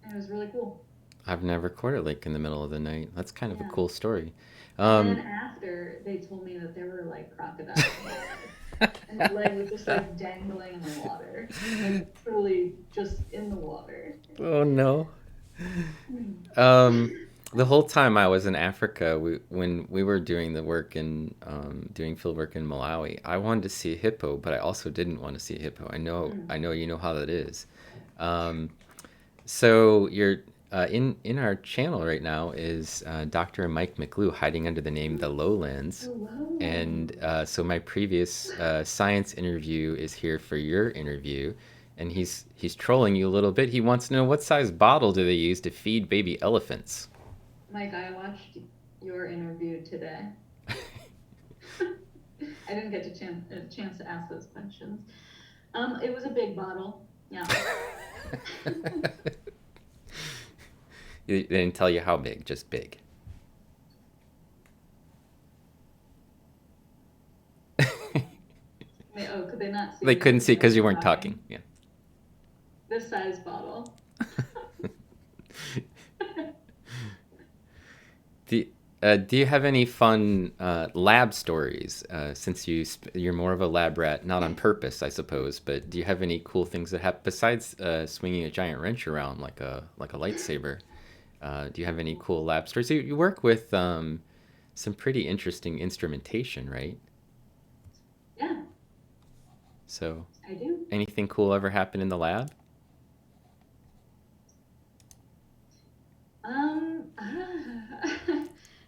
and it was really cool. I've never caught a lake in the middle of the night. That's kind of a Yeah. cool story. And then Um, after, they told me that there were like crocodiles in the water, and my leg was just like dangling in the water, like truly just in the water. oh no. Mm. Um, the whole time I was in Africa, when we were doing the work in doing field work in Malawi, I wanted to see a hippo, but I also didn't want to see a hippo. I know Mm. you know how that is. Um, so you're in our channel right now is Dr. Mike McLew hiding under the name The Lowlands. And Hello. so my previous science interview is here for your interview, and he's trolling you a little bit. He wants to know what size bottle do they use to feed baby elephants? Mike, I watched your interview today. I didn't get a chance to ask those questions. It was a big bottle. Yeah. They didn't tell you how big, just big. Oh, could they not see They me couldn't see because I because you wasn't weren't talking. talking? Yeah. This size bottle. Do, do you have any fun lab stories? Since you're more of a lab rat, not on purpose, I suppose. But do you have any cool things that happen besides swinging a giant wrench around like a lightsaber? Do you have any cool lab stories? You work with some pretty interesting instrumentation, right? Yeah, So I do. anything cool ever happen in the lab?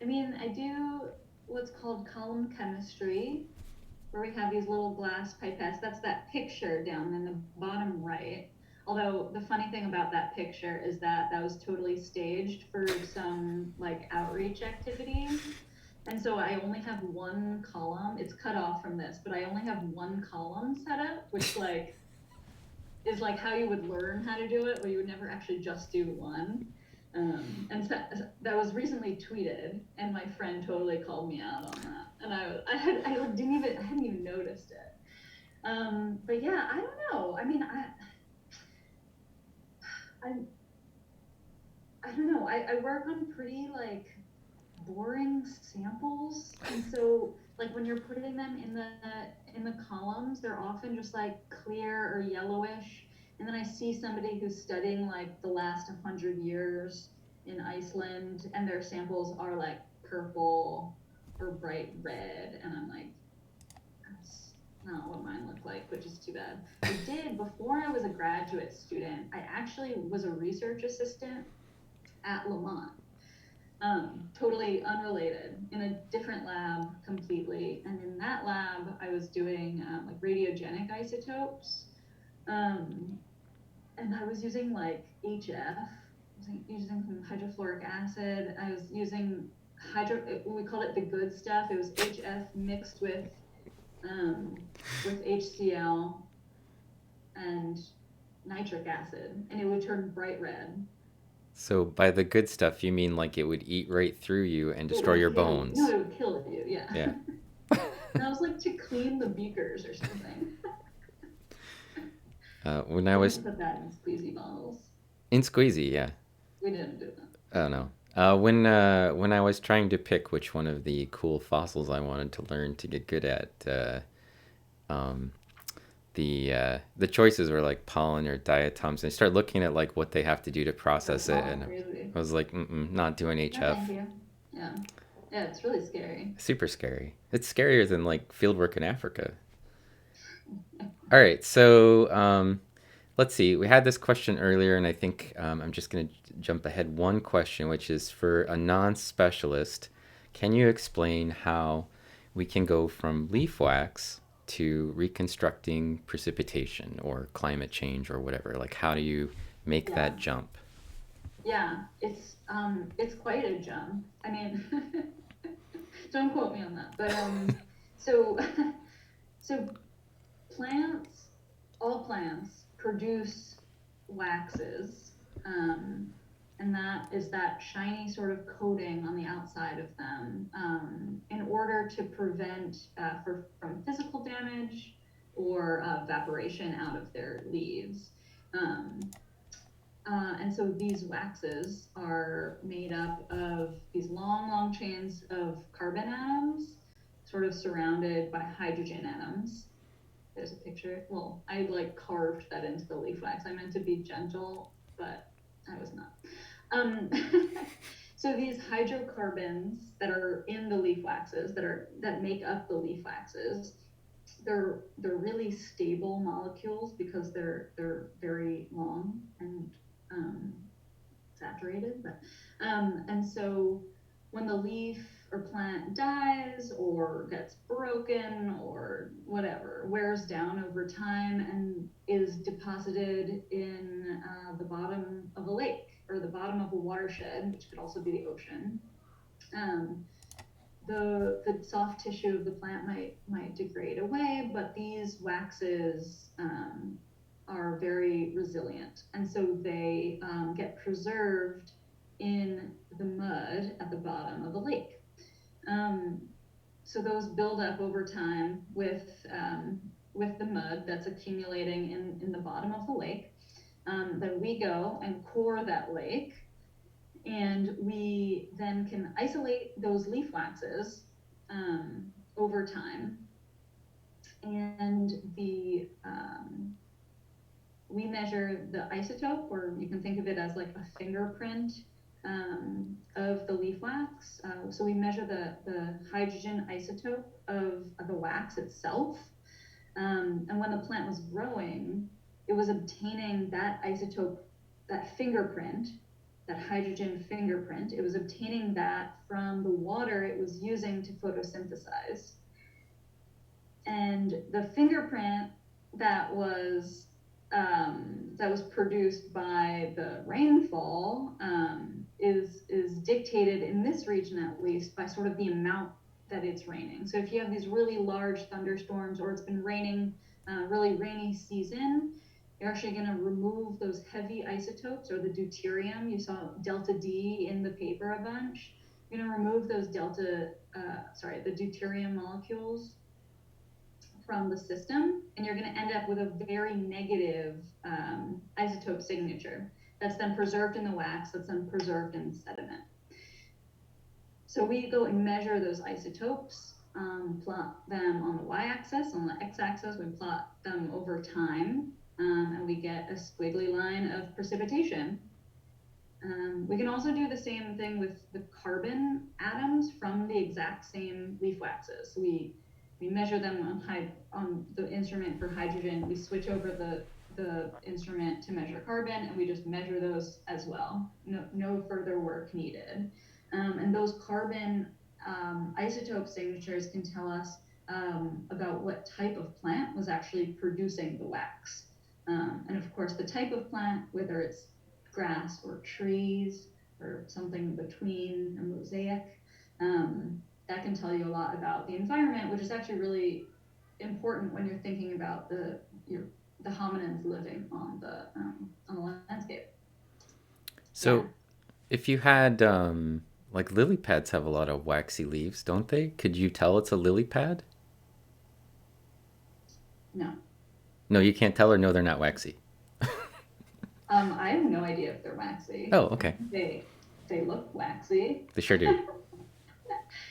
I mean, I do what's called column chemistry, where we have these little glass pipettes. That's that picture down in the bottom right. Although the funny thing about that picture is that that was totally staged for some like outreach activity. And so I only have one column. It's cut off from this, but I only have one column set up, which like is like how you would learn how to do it, where you would never actually just do one. And so, that was recently tweeted, and my friend totally called me out on that. And I hadn't even noticed it. But yeah, I don't know. I mean, I, I don't know. I work on pretty like boring samples, and so like when you're putting them in the columns, they're often just like clear or yellowish. And then I see somebody who's studying like the last 100 years in Iceland, and their samples are like purple or bright red, and I'm like, that's not what mine look like, which is too bad. I did before I was a graduate student. I actually was a research assistant at Lamont, totally unrelated, in a different lab completely. And in that lab, I was doing like radiogenic isotopes. Um, and I was using like HF, using some hydrofluoric acid. I was using we called it the good stuff. It was HF mixed with HCl and nitric acid, and it would turn bright red. So by the good stuff, you mean like it would eat right through you and It destroy would your kill. No, bones? it would kill you. Yeah. Yeah. And I was like to clean the beakers or something. When I We was didn't put that in squeezy bottles. in Squeezy, yeah. We didn't do that. I don't know. When I was trying to pick which one of the cool fossils I wanted to learn to get good at, um, the choices were like pollen or diatoms. And I started looking at like what they have to do to process That's it, all and crazy. I was like, not doing No, thank HF. you. Yeah. Yeah, it's really scary. Super scary. It's scarier than like field work in Africa. All right, so let's see. We had this question earlier, and I think I'm just going to jump ahead one question, which is for a non specialist. Can you explain how we can go from leaf wax to reconstructing precipitation or climate change or whatever? Like, how do you make Yeah. that jump? Yeah. It's quite a jump. I mean, don't quote me on that. But so so plants, all plants produce waxes, and that is that shiny sort of coating on the outside of them, in order to prevent from physical damage or evaporation out of their leaves. Um, and so these waxes are made up of these long, long chains of carbon atoms, sort of surrounded by hydrogen atoms. There's a picture. Well, I like carved that into the leaf wax. I meant to be gentle, but I was not. Um, so these hydrocarbons that are in the leaf waxes, that make up the leaf waxes, they're really stable molecules because they're very long and um, saturated. But and so when the leaf or plant dies or gets broken or whatever, wears down over time and is deposited in the bottom of a lake or the bottom of a watershed, which could also be the ocean. Um, the soft tissue of the plant might degrade away, but these waxes are very resilient, and so they get preserved in the mud at the bottom of a lake. Um, so those build up over time with the mud that's accumulating in the bottom of the lake. Then we go and core that lake, and we then can isolate those leaf waxes over time. And we measure the isotope, or you can think of it as like a fingerprint of the leaf wax. So we measure the hydrogen isotope of the wax itself. And when the plant was growing, it was obtaining that isotope, that fingerprint, that hydrogen fingerprint. It was obtaining that from the water it was using to photosynthesize. And the fingerprint that was that was produced by the rainfall is dictated in this region at least by sort of the amount that it's raining. So if you have these really large thunderstorms or it's been raining really rainy season, you're actually going to remove those heavy isotopes or the deuterium. You saw delta D in the paper a bunch. You're going to remove those the deuterium molecules from the system, and you're going to end up with a very negative isotope signature that's then preserved in the wax, that's then preserved in the sediment. So we go and measure those isotopes, plot them on the y-axis, on the x-axis, we plot them over time, and we get a squiggly line of precipitation. We can also do the same thing with the carbon atoms from the exact same leaf waxes. So we measure them on the instrument for hydrogen. We switch over the instrument to measure carbon, and we just measure those as well. No further work needed. And those carbon isotope signatures can tell us about what type of plant was actually producing the wax. And of course, the type of plant, whether it's grass or trees or something between, a mosaic, that can tell you a lot about the environment, which is actually really important when you're thinking about the hominins living on the landscape. Yeah. So if you had like lily pads have a lot of waxy leaves, don't they? Could you tell it's a lily pad? No. No, you can't tell, or no, they're not waxy. I have no idea if they're waxy. Oh, I okay. think they look waxy. They sure do.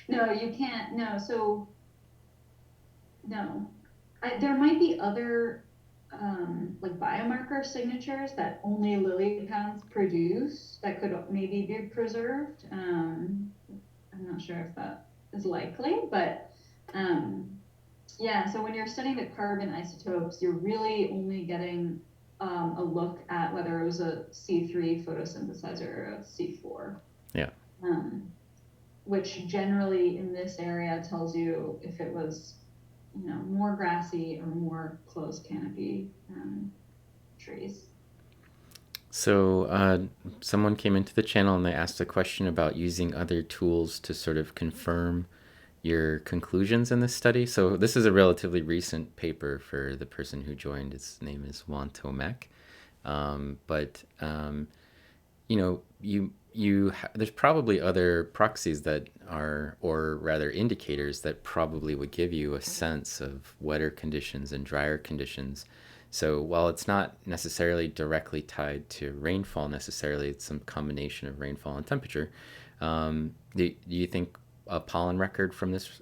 No, you can't. No, so no. There might be other like biomarker signatures that only lily pads produce that could maybe be preserved. I'm not sure if that is likely, but yeah. So when you're studying the carbon isotopes, you're really only getting a look at whether it was a C3 photosynthesizer or a C4. Yeah. Um, which generally in this area tells you if it was, more grassy or more closed canopy trees. So someone came into the channel and they asked a question about using other tools to sort of confirm your conclusions in this study. So this is a relatively recent paper for the person who joined. His name is Juan Tomek. But you know, there's probably other proxies that are, or rather indicators that probably would give you a sense of wetter conditions and drier conditions. So while it's not necessarily directly tied to rainfall necessarily, it's some combination of rainfall and temperature. Do you think a pollen record from this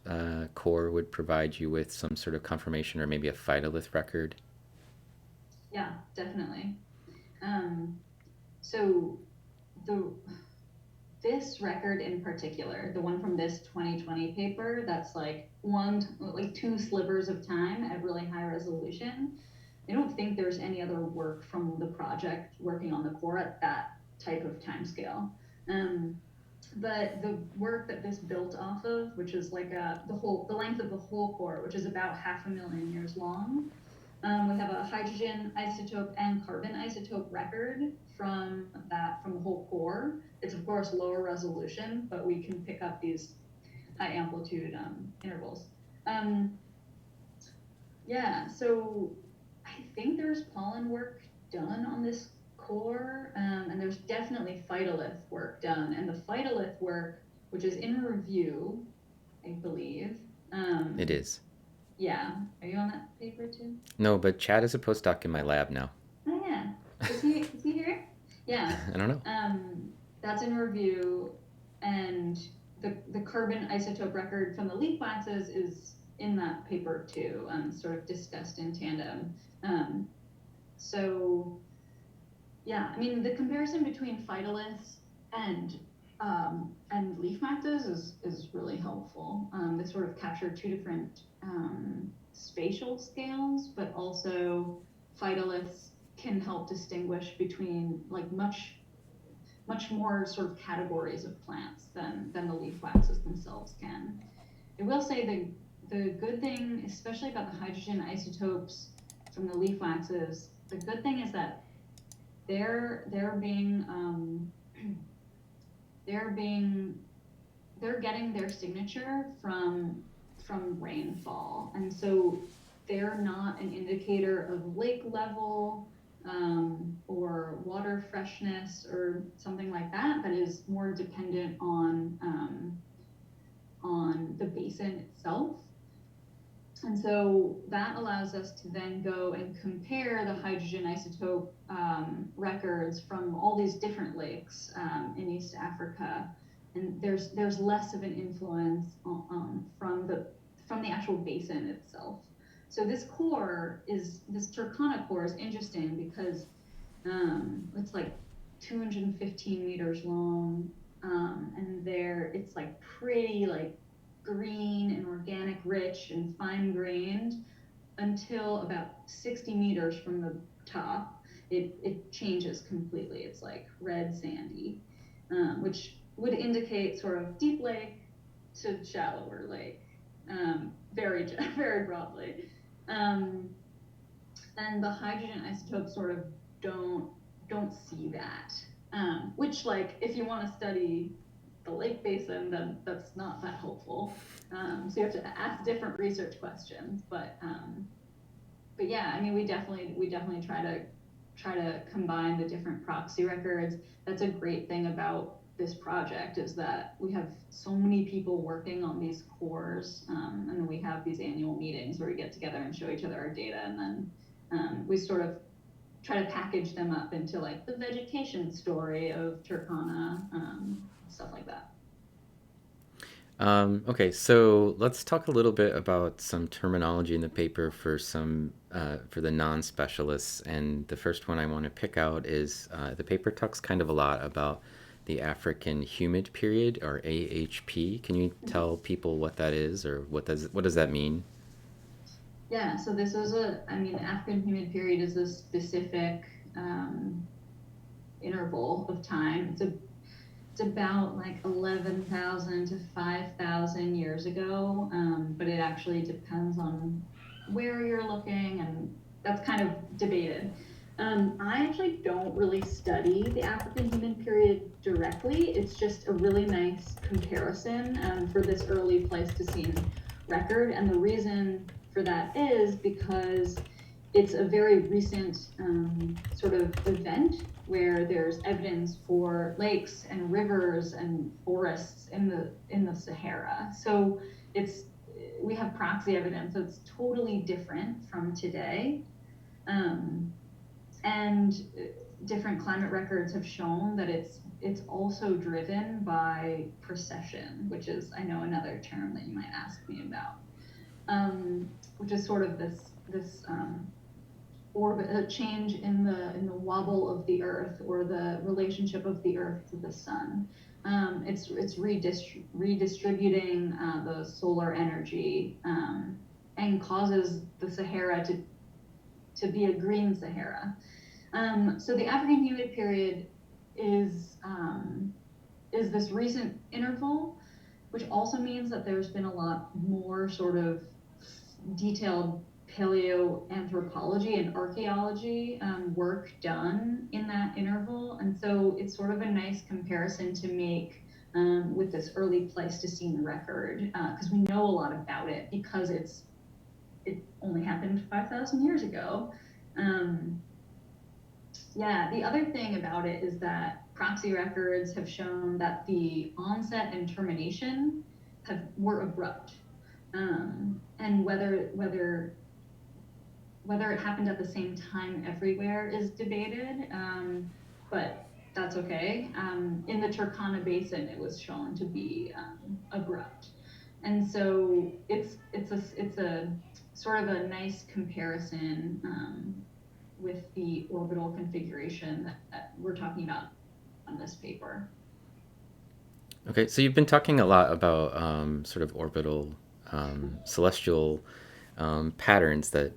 core would provide you with some sort of confirmation, or maybe a phytolith record? Yeah, definitely. So the this record in particular, the one from this 2020 paper, that's like two slivers of time at really high resolution. I don't think there's any other work from the project working on the core at that type of timescale. Um, but the work that this built off of, which is like the length of the whole core, which is about 500,000 years long, we have a hydrogen isotope and carbon isotope record from the whole core. It's of course lower resolution, but we can pick up these high amplitude intervals. Um, yeah, so I think there's pollen work done on this core, and there's definitely phytolith work done. And the phytolith work, which is in review, I believe. It Um, is. yeah, are you on that paper too? No, but Chad is a postdoc in my lab now. Oh yeah, is he here? Yeah, I don't know. that's in review, and the carbon isotope record from the leaf waxes is in that paper too, sort of discussed in tandem. Um, so yeah, I mean the comparison between phytoliths and leaf waxes is really helpful. They sort of capture two different spatial scales, but also phytoliths can help distinguish between like much more sort of categories of plants than the leaf waxes themselves can. I will say the good thing, especially about the hydrogen isotopes from the leaf waxes, the good thing is that they're being they're being they're getting their signature from rainfall, and so they're not an indicator of lake level or water freshness or something like that. That is more dependent on the basin itself. And so that allows us to then go and compare the hydrogen isotope records from all these different lakes in East Africa. And there's less of an influence from the actual basin itself. So this Turkana core is interesting because it's like 215 meters long, and it's like pretty like green and organic rich and fine grained until about 60 meters from the top. It changes completely. It's like red sandy, which would indicate sort of deep lake to shallower lake, very very broadly. Um, and the hydrogen isotopes sort of don't see that. Which, like, if you want to study the lake basin, then that's not that helpful. So you have to ask different research questions. But yeah, I mean, we definitely try to combine the different proxy records. That's a great thing about this project, is that we have so many people working on these cores, and then we have these annual meetings where we get together and show each other our data, and then we sort of try to package them up into like the vegetation story of Turkana, stuff like that. Okay, so let's talk a little bit about some terminology in the paper for the non-specialists. And the first one I want to pick out is the paper talks kind of a lot about the African humid period, or AHP. Can you tell people what that is, or what does that mean? Yeah, so I mean, African humid period is a specific um, interval of time. It's about like 11,000 to 5,000 years ago, but it actually depends on where you're looking, and that's kind of debated. I actually don't really study the African humid period directly. It's just a really nice comparison for this early Pleistocene record. And the reason for that is because it's a very recent sort of event where there's evidence for lakes and rivers and forests in the Sahara. So it's we have proxy evidence that's totally different from today, um, and different climate records have shown that it's also driven by precession, which is, I know, another term that you might ask me about, which is sort of this orbit, a change in the wobble of the Earth, or the relationship of the Earth to the sun. It's redistributing the solar energy, and causes the Sahara to be a green Sahara. So the African humid period is um, is this recent interval, which also means that there's been a lot more sort of detailed paleoanthropology and archaeology work done in that interval. And so it's sort of a nice comparison to make with this early Pleistocene record, because we know a lot about it because it only happened 5,000 years ago. Um, yeah, the other thing about it is that proxy records have shown that the onset and termination were abrupt. And whether it happened at the same time everywhere is debated, but that's okay. In the Turkana Basin, it was shown to be abrupt, and so it's a sort of a nice comparison with the orbital configuration that we're talking about in this paper. Okay, so you've been talking a lot about sort of orbital celestial patterns that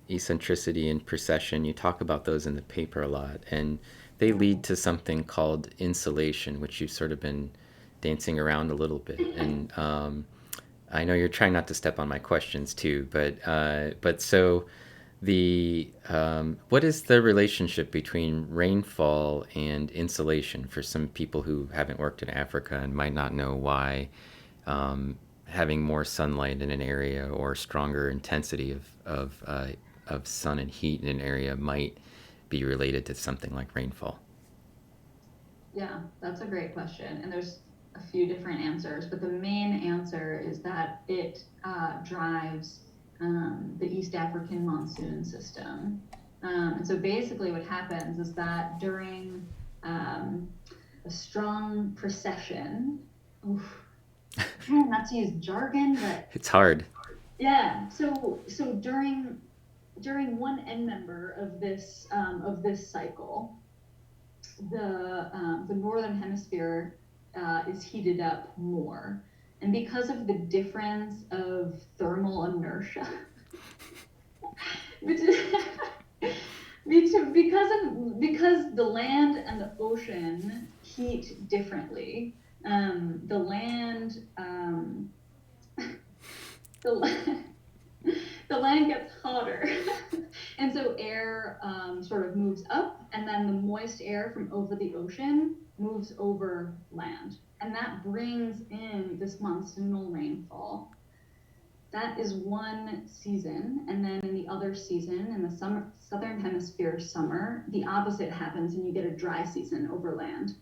eccentricity and precession. You talk about those in the paper a lot, and they lead to something called insolation, which you've sort of been dancing around a little bit. And I know you're trying not to step on my questions too, but so the what is the relationship between rainfall and insolation for some people who haven't worked in Africa and might not know why having more sunlight in an area or stronger intensity of sun and heat in an area might be related to something like rainfall? Yeah, that's a great question. And there's a few different answers, but the main answer is that it drives the East African monsoon system. And so basically, what happens is that during um, a strong precession, oof, I'm trying not to use jargon, but It's hard. yeah. So during one end member of this cycle, the northern hemisphere is heated up more, and because of the difference of thermal inertia, which is because the land and the ocean heat differently. The land the land the land gets hotter. And so air sort of moves up, and then the moist air from over the ocean moves over land. And that brings in this monsoonal rainfall. That is one season. And then in the other season, in the southern hemisphere summer, the opposite happens and you get a dry season over land.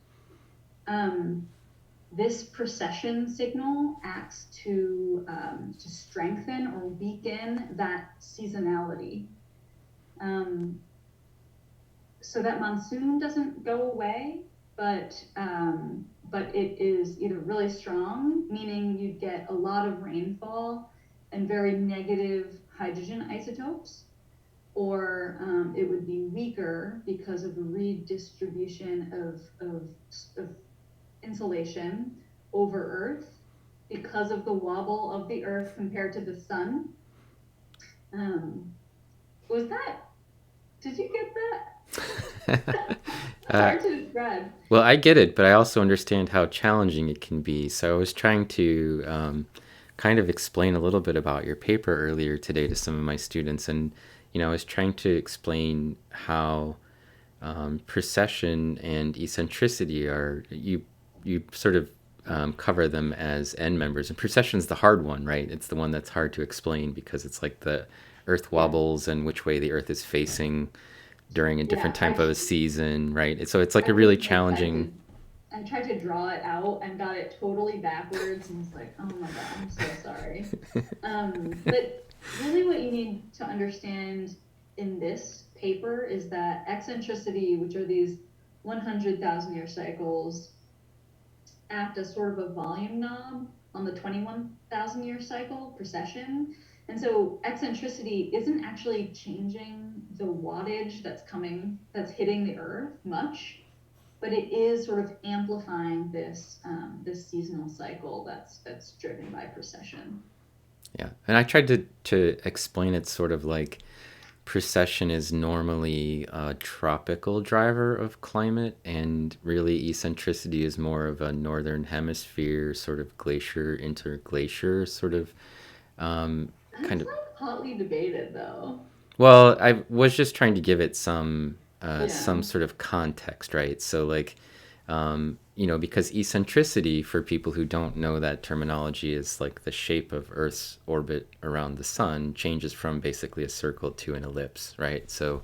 Um, this precession signal acts to strengthen or weaken that seasonality. Um, so that monsoon doesn't go away, but it is either really strong, meaning you get a lot of rainfall and very negative hydrogen isotopes, or it would be weaker because of the redistribution of insolation over Earth because of the wobble of the Earth compared to the sun. Um, was that? Did you get that? uh, Hard to describe. well, I get it, but I also understand how challenging it can be. So I was trying to kind of explain a little bit about your paper earlier today to some of my students, and I was trying to explain how precession and eccentricity are you sort of cover them as end members, and precession's the hard one, right? It's the one that's hard to explain because it's like the Earth Yeah, wobbles and which way the Earth is facing during a different yeah. type of a season, right? So it's like I a really did like tried challenging. to I tried to draw it out and got it totally backwards and was like, oh my god, I'm so sorry. But really, what you need to understand in this paper is that eccentricity, which are these 100,000 year cycles, act as sort of a volume knob on the 21,000 year cycle precession. And so eccentricity isn't actually changing the wattage that's hitting the Earth much. but it is sort of amplifying this seasonal cycle that's driven by precession. Yeah, and I tried to explain it sort of like precession is normally a tropical driver of climate, and really eccentricity is more of a northern hemisphere sort of glacier interglacier sort of kind That's of. like hotly debated though. Well, I was just trying to give it some Yeah. sort of context, right? So like, because eccentricity, for people who don't know that terminology, is like the shape of Earth's orbit around the sun changes from basically a circle to an ellipse, right? So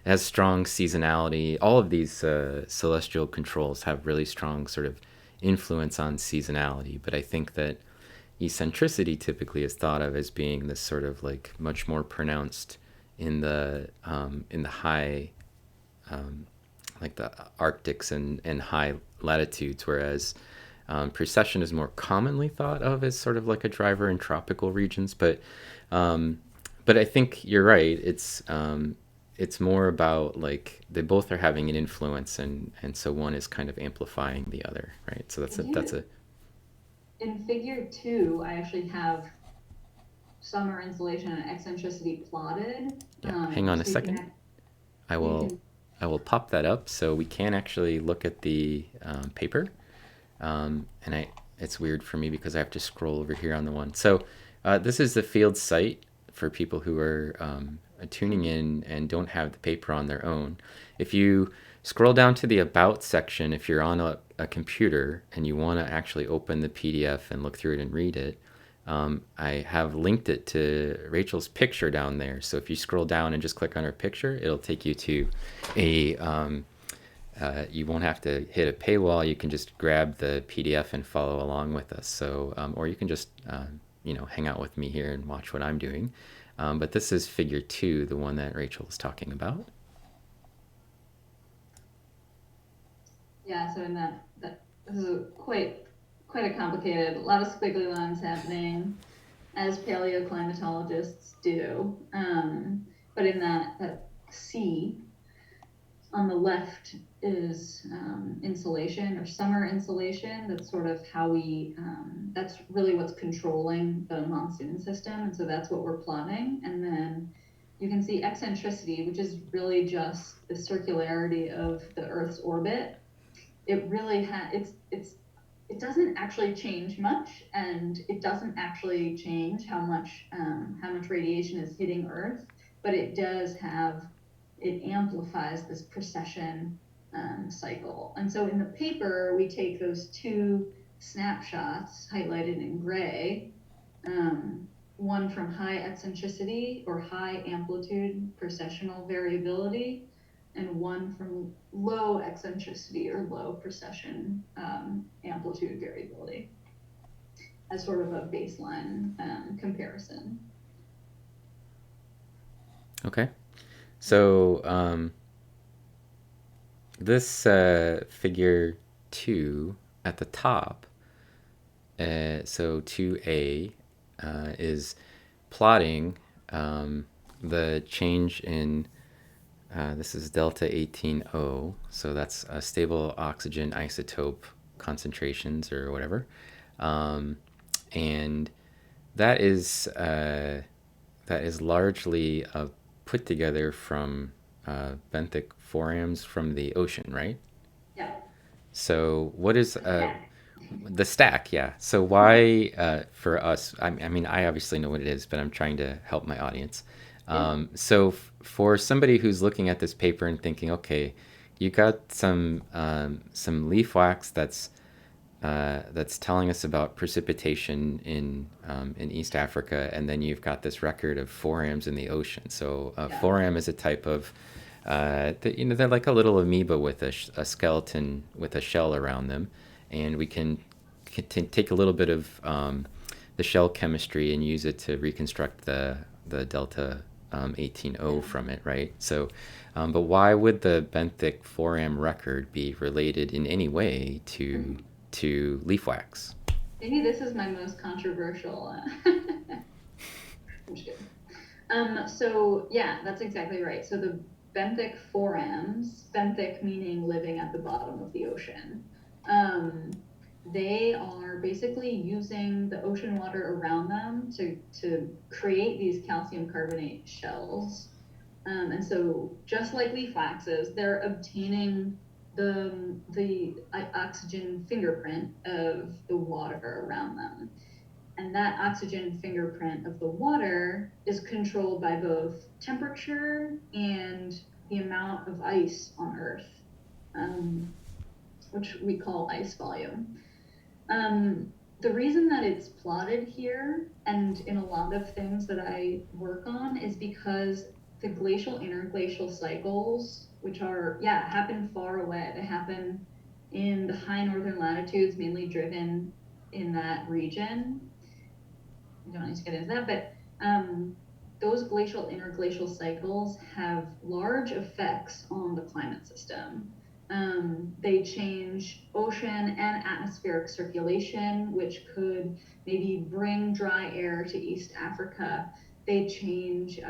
it has strong seasonality. All of these celestial controls have really strong sort of influence on seasonality, but I think that eccentricity typically is thought of as being this sort of like much more pronounced in the high, like the Arctics and high latitudes, whereas precession is more commonly thought of as sort of like a driver in tropical regions. But I think you're right. It's more about like they both are having an influence, and so one is kind of amplifying the other, right? So I that's do. a In figure two, I actually have summer insolation and eccentricity plotted. Yeah. Hang on a So second. I you will can I will pop that up so we can actually look at the paper. And it's weird for me because I have to scroll over here on the one. So this is the field site for people who are tuning in and don't have the paper on their own. If you scroll down to the About section, if you're on a computer and you want to actually open the PDF and look through it and read it, I have linked it to Rachel's picture down there. So if you scroll down and just click on her picture, it'll take you to a you won't have to hit a paywall. You can just grab the PDF and follow along with us. So, or you can just, hang out with me here and watch what I'm doing. But this is figure two, the one that Rachel was talking about. Yeah, so in that this is quite a complicated, a lot of squiggly lines happening, as paleoclimatologists do. But in that C on the left is insulation or summer insulation. That's sort of how that's really what's controlling the monsoon system. And so that's what we're plotting. And then you can see eccentricity, which is really just the circularity of the Earth's orbit. It really it doesn't actually change much, and it doesn't actually change how much radiation is hitting Earth, but it amplifies this precession cycle. And so in the paper, we take those two snapshots highlighted in gray, one from high eccentricity or high amplitude precessional variability, and one from low eccentricity or low precession amplitude variability as sort of a baseline comparison. Okay. So this figure two at the top, so 2A, is plotting the change in this is delta 18O, so that's stable oxygen isotope concentrations or whatever, and that is largely put together from benthic forams from the ocean, right? Yeah, So what is the stack. the stack? Yeah. So why for us? I mean, I obviously know what it is, but I'm trying to help my audience. Yeah. For somebody who's looking at this paper and thinking, okay, you got some leaf wax that's telling us about precipitation in East Africa, and then you've got this record of forams in the ocean. So Yeah. foram is a type of they're like a little amoeba with a skeleton with a shell around them, and we can take a little bit of the shell chemistry and use it to reconstruct the delta 18O Yeah. from it, right? So, but why would the benthic foram record be related in any way to leaf wax? Maybe this is my most controversial. I'm just kidding. So yeah, that's exactly right. So benthic forams, benthic meaning living at the bottom of the ocean. Um, they are basically using the ocean water around them to create these calcium carbonate shells. And so, just like leaf waxes, they're obtaining the oxygen fingerprint of the water around them. And that oxygen fingerprint of the water is controlled by both temperature and the amount of ice on Earth, um, which we call ice volume. The reason that it's plotted here and in a lot of things that I work on is because the glacial interglacial cycles, which are, yeah, happen far away. They happen in the high northern latitudes, mainly driven in that region. We don't need to get into that, but those glacial interglacial cycles have large effects on the climate system. They change ocean and atmospheric circulation, which could maybe bring dry air to East Africa. They change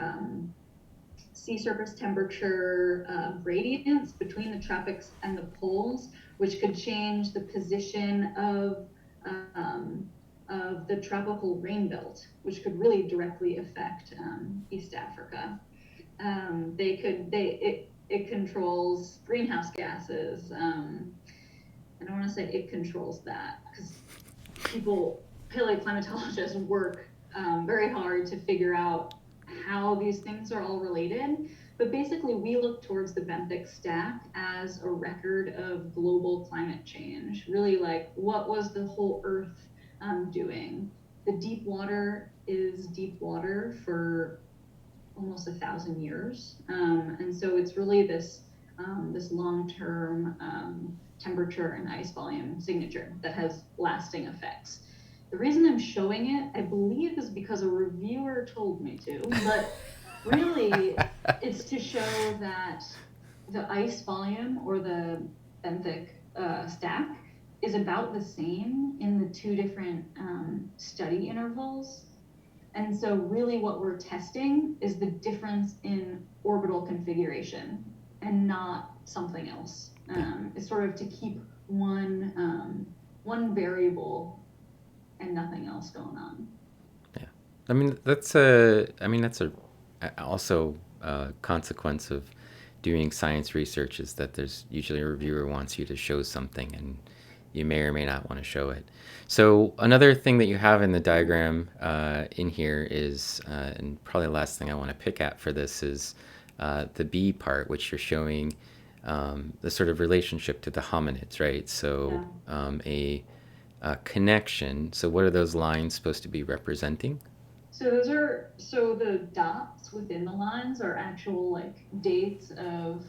sea surface temperature gradients between the tropics and the poles, which could change the position um, of the tropical rain belt, which could really directly affect East Africa. It controls greenhouse gases. I don't want to say it controls that because paleoclimatologists work very hard to figure out how these things are all related. But basically, we look towards the benthic stack as a record of global climate change. Really, like what was the whole Earth doing? The deep water is deep water for almost 1,000 years, and so it's really this long-term temperature and ice volume signature that has lasting effects. The reason I'm showing it, I believe, is because a reviewer told me to, but really it's to show that the ice volume or the benthic stack is about the same in the two different study intervals. And so really what we're testing is the difference in orbital configuration and not something else. Yeah. It's sort of to keep one variable and nothing else going on. Yeah. I mean, that's also a consequence of doing science research is that there's usually a reviewer wants you to show something and you may or may not want to show it. So another thing that you have in the diagram in here is, and probably the last thing I want to pick at for this is the B part, which you're showing the sort of relationship to the hominids, right? So Yeah. a connection. So what are those lines supposed to be representing? So the dots within the lines are actual like dates of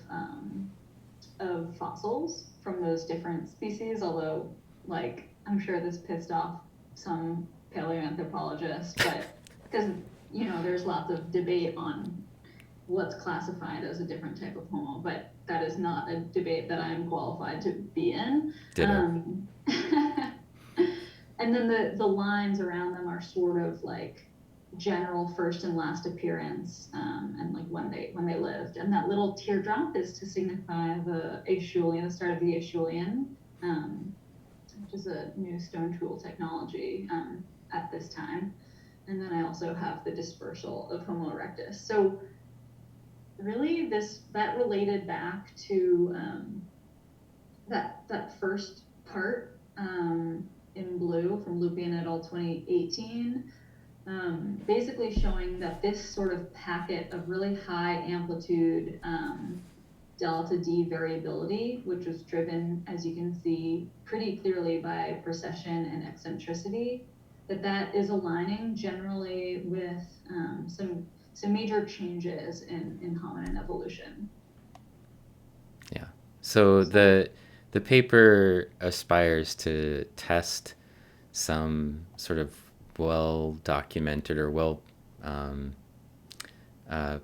fossils from those different species, although like I'm sure this pissed off some paleoanthropologists, but because there's lots of debate on what's classified as a different type of homo, but that is not a debate that I'm qualified to be in. Ditto. And then the lines around them are sort of like general first and last appearance, and like when they lived. And that little teardrop is to signify the Acheulean, the start of the Acheulean, um, which is a new stone tool technology at this time. And then I also have the dispersal of Homo erectus. So really, that related back to that first part in blue from Lupien et al. 2018, basically showing that this sort of packet of really high amplitude delta D variability, which was driven, as you can see, pretty clearly by precession and eccentricity, that is aligning generally with some major changes in hominin evolution. Yeah. So So the paper aspires to test some sort of well documented or well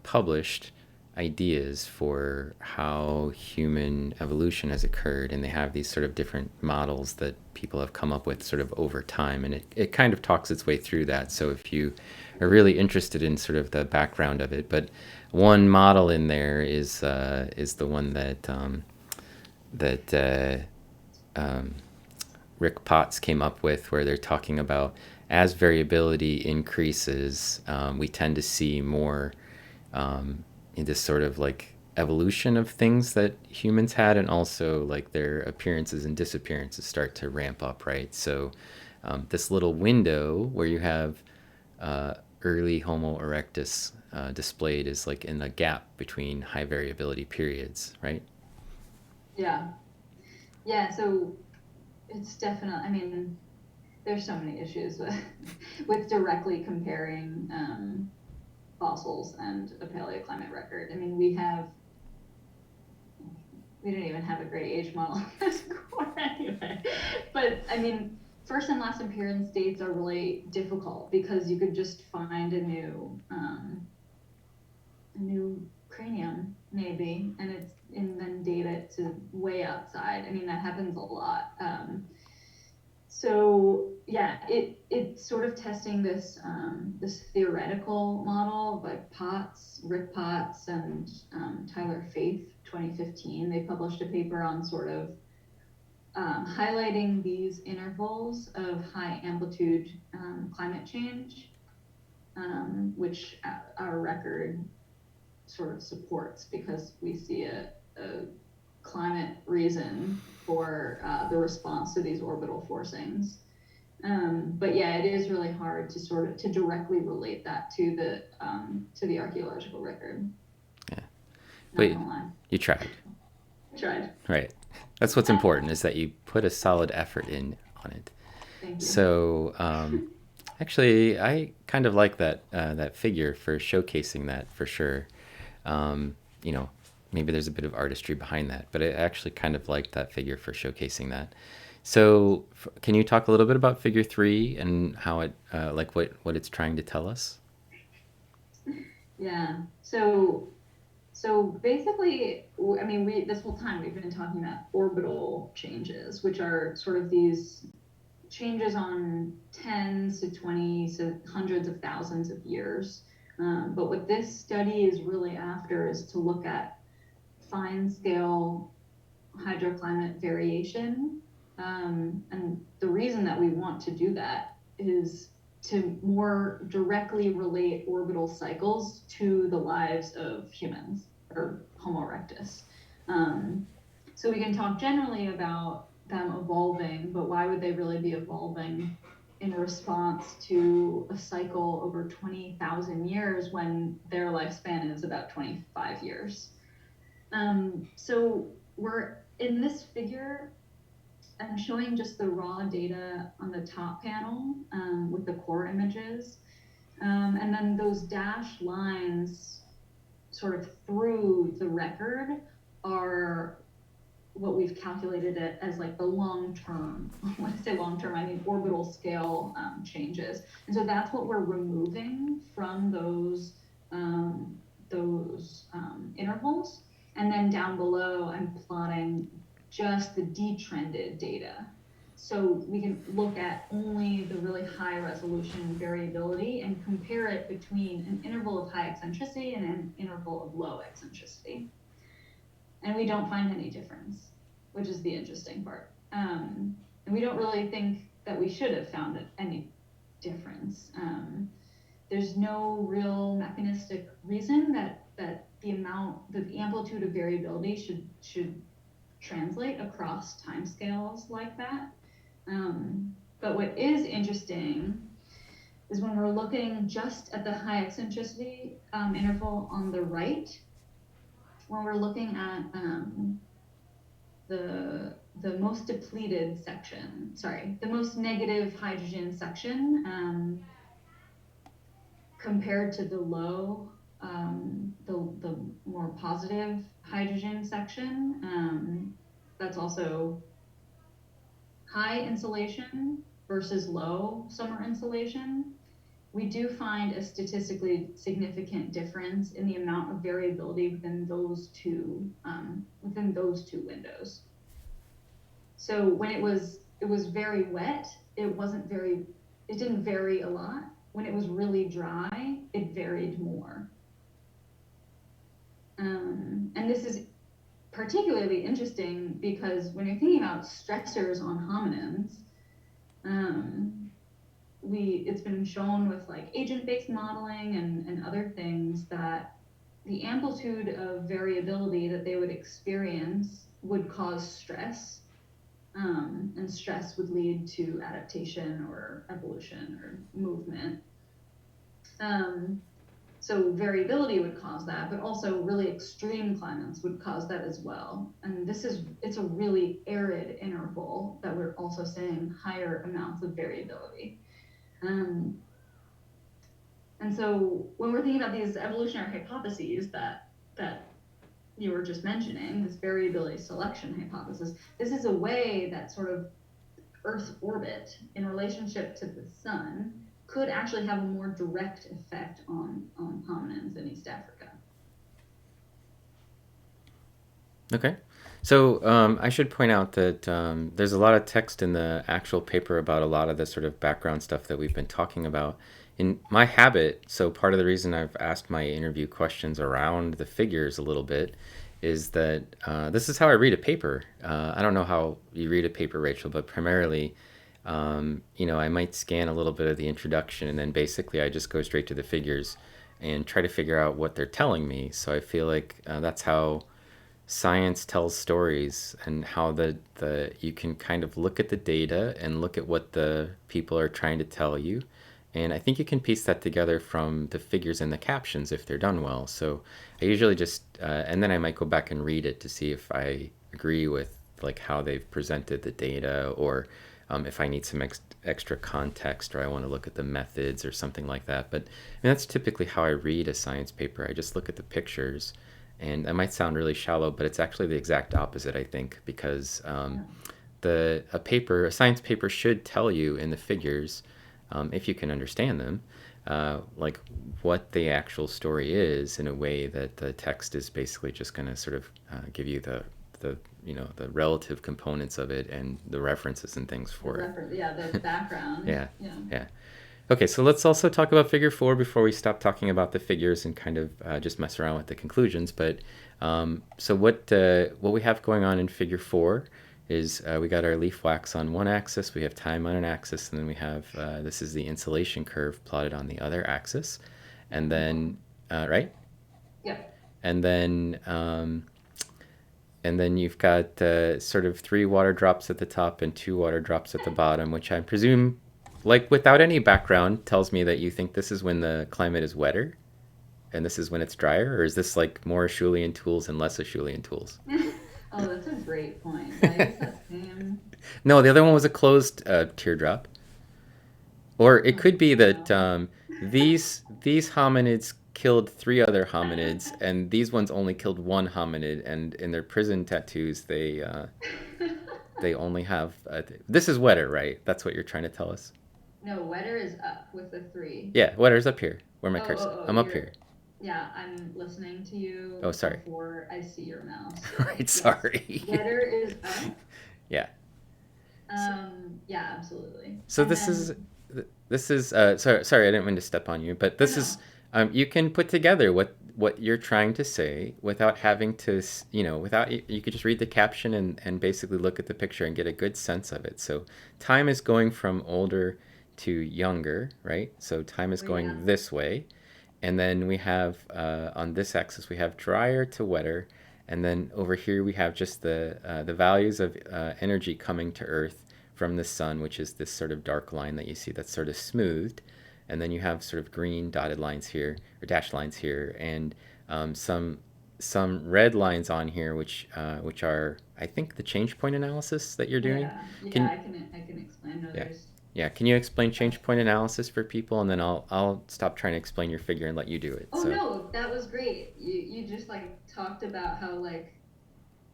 published ideas for how human evolution has occurred, and they have these sort of different models that people have come up with sort of over time, and it kind of talks its way through that. So if you are really interested in sort of the background of it, but one model in there is the one that Rick Potts came up with, where they're talking about as variability increases, we tend to see more in this sort of like evolution of things that humans had, and also like their appearances and disappearances start to ramp up, right? So this little window where you have early Homo erectus displayed is like in the gap between high variability periods, right? Yeah. Yeah. So it's definitely, I mean, there's so many issues with with directly comparing fossils and a paleoclimate record. I mean, we didn't even have a great age model in this core anyway. But I mean, first and last appearance dates are really difficult because you could just find a new cranium maybe, and then date it to way outside. I mean, that happens a lot. So yeah, it's sort of testing this theoretical model by Rick Potts, and Tyler Faith, 2015. They published a paper on sort of highlighting these intervals of high amplitude climate change, which our record sort of supports because we see a climate reason for the response to these orbital forcings. But yeah, it is really hard to sort of to directly relate that to the archaeological record. Yeah, Not but gonna lie, you tried, I tried. right? That's what's important, is that you put a solid effort in on it. Thank you. So actually, I kind of like that figure for showcasing that for sure. You know, maybe there's a bit of artistry behind that, but I actually kind of liked that figure for showcasing that. So, can you talk a little bit about Figure Three and how it, like, what it's trying to tell us? Yeah. So basically, I mean, we this whole time we've been talking about orbital changes, which are sort of these changes on tens to 20s to hundreds of thousands of years. But what this study is really after is to look at fine scale hydroclimate variation. And the reason that we want to do that is to more directly relate orbital cycles to the lives of humans or Homo erectus. Um, so we can talk generally about them evolving, but why would they really be evolving in response to a cycle over 20,000 years when their lifespan is about 25 years? So we're in this figure, I'm showing just the raw data on the top panel with the core images. And then those dashed lines sort of through the record are what we've calculated it as like the long term. When I say long term, I mean orbital scale changes. And so that's what we're removing from those intervals. And then down below, I'm plotting just the detrended data. So we can look at only the really high resolution variability and compare it between an interval of high eccentricity and an interval of low eccentricity. And we don't find any difference, which is the interesting part. And we don't really think that we should have found any difference. There's no real mechanistic reason that the amplitude of variability should translate across timescales like that. But what is interesting is when we're looking just at the high eccentricity interval on the right, when we're looking at the most depleted section, sorry, the most negative hydrogen section compared to the low, the more positive hydrogen section. That's also high insolation versus low summer insolation. we do find a statistically significant difference in the amount of variability within those two windows. So when it was very wet, it didn't vary a lot. When it was really dry, it varied more. And this is particularly interesting because when you're thinking about stressors on hominins, um, it's been shown with like agent-based modeling and other things that the amplitude of variability that they would experience would cause stress, and stress would lead to adaptation or evolution or movement. Um, so variability would cause that, but also really extreme climates would cause that as well. And it's a really arid interval that we're also seeing higher amounts of variability. Um, and so when we're thinking about these evolutionary hypotheses that you were just mentioning, this variability selection hypothesis, this is a way that sort of Earth's orbit in relationship to the sun could actually have a more direct effect on hominins in East Africa. Okay. So I should point out that there's a lot of text in the actual paper about a lot of the sort of background stuff that we've been talking about. In my habit, so part of the reason I've asked my interview questions around the figures a little bit is that this is how I read a paper. I don't know how you read a paper, Rachel, but primarily, I might scan a little bit of the introduction and then basically I just go straight to the figures and try to figure out what they're telling me. So I feel like that's how science tells stories and how the you can kind of look at the data and look at what the people are trying to tell you, and I think you can piece that together from the figures and the captions if they're done well. So I usually just and then I might go back and read it to see if I agree with like how they've presented the data, or if I need some extra context, or I want to look at the methods or something like that. But I mean, that's typically how I read a science paper. I just look at the pictures, and that might sound really shallow, but it's actually the exact opposite, I think, because Yeah. a science paper should tell you in the figures, if you can understand them, like what the actual story is in a way that the text is basically just going to sort of give you the relative components of it and the references and things The for it. reference, yeah, the background, Yeah, yeah. yeah. Okay, so let's also talk about figure four before we stop talking about the figures and kind of just mess around with the conclusions. But so what we have going on in figure four is we got our leaf wax on one axis, we have time on an axis, and then we have this is the insolation curve plotted on the other axis, and then right, Yep. and then you've got sort of three water drops at the top and two water drops at the bottom, which I presume, like without any background, tells me that you think this is when the climate is wetter and this is when it's drier, or is this like more Acheulean tools and less Acheulean tools? Oh, that's a great point. Did I use that same? No, the other one was a closed teardrop. Or it Oh could be that no. these hominids killed three other hominids, and these ones only killed one hominid. And in their prison tattoos, they only have. This is wetter, right? That's what you're trying to tell us. No, wetter is up with the three. Yeah, wetter's up here. Where my Oh, cursor? oh, oh, I'm up here. yeah, I'm listening to Oh, you sorry. before I see your mouse. So Right, yes, sorry. wetter is up. Yeah. So, Yeah, absolutely. so And this then, is sorry, I didn't mean to step on you, but oh this is no, you can put together what you're trying to say without having to without you could just read the caption and basically look at the picture and get a good sense of it. So time is going from older to younger, right? So time is oh yeah, going this way, and then we have on this axis we have drier to wetter, and then over here we have just the values of energy coming to Earth from the sun, which is this sort of dark line that you see that's sort of smoothed, and then you have sort of green dotted lines here or dashed lines here, and some red lines on here, which are I think the change point analysis that you're doing. yeah, yeah. Can I can explain. No, Yeah. there's. Yeah, can you explain Uh, change point analysis for people, and then I'll stop trying to explain your figure and let you do it. oh So, no, that was great. You just like talked about how like,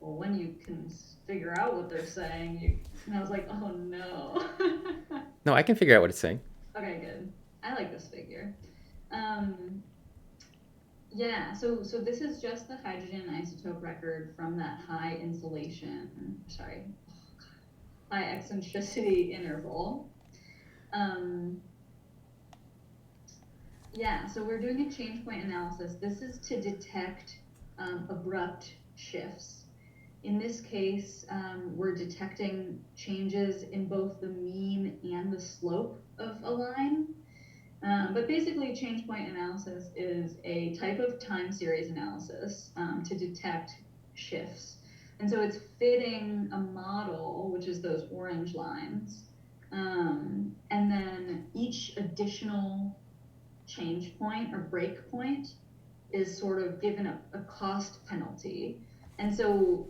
well, when you can figure out what they're saying, and I was like, oh no. no, I can figure out what it's saying. Okay, good. like this figure. Um, yeah, so this is just the hydrogen isotope record from that high insulation, sorry, high eccentricity interval. Um, yeah, so we're doing a change point analysis. This is to detect abrupt shifts. In this case, we're detecting changes in both the mean and the slope of a line. But basically, change point analysis is a type of time series analysis to detect shifts. And so it's fitting a model, which is those orange lines. And then each additional change point or break point is sort of given a cost penalty. And so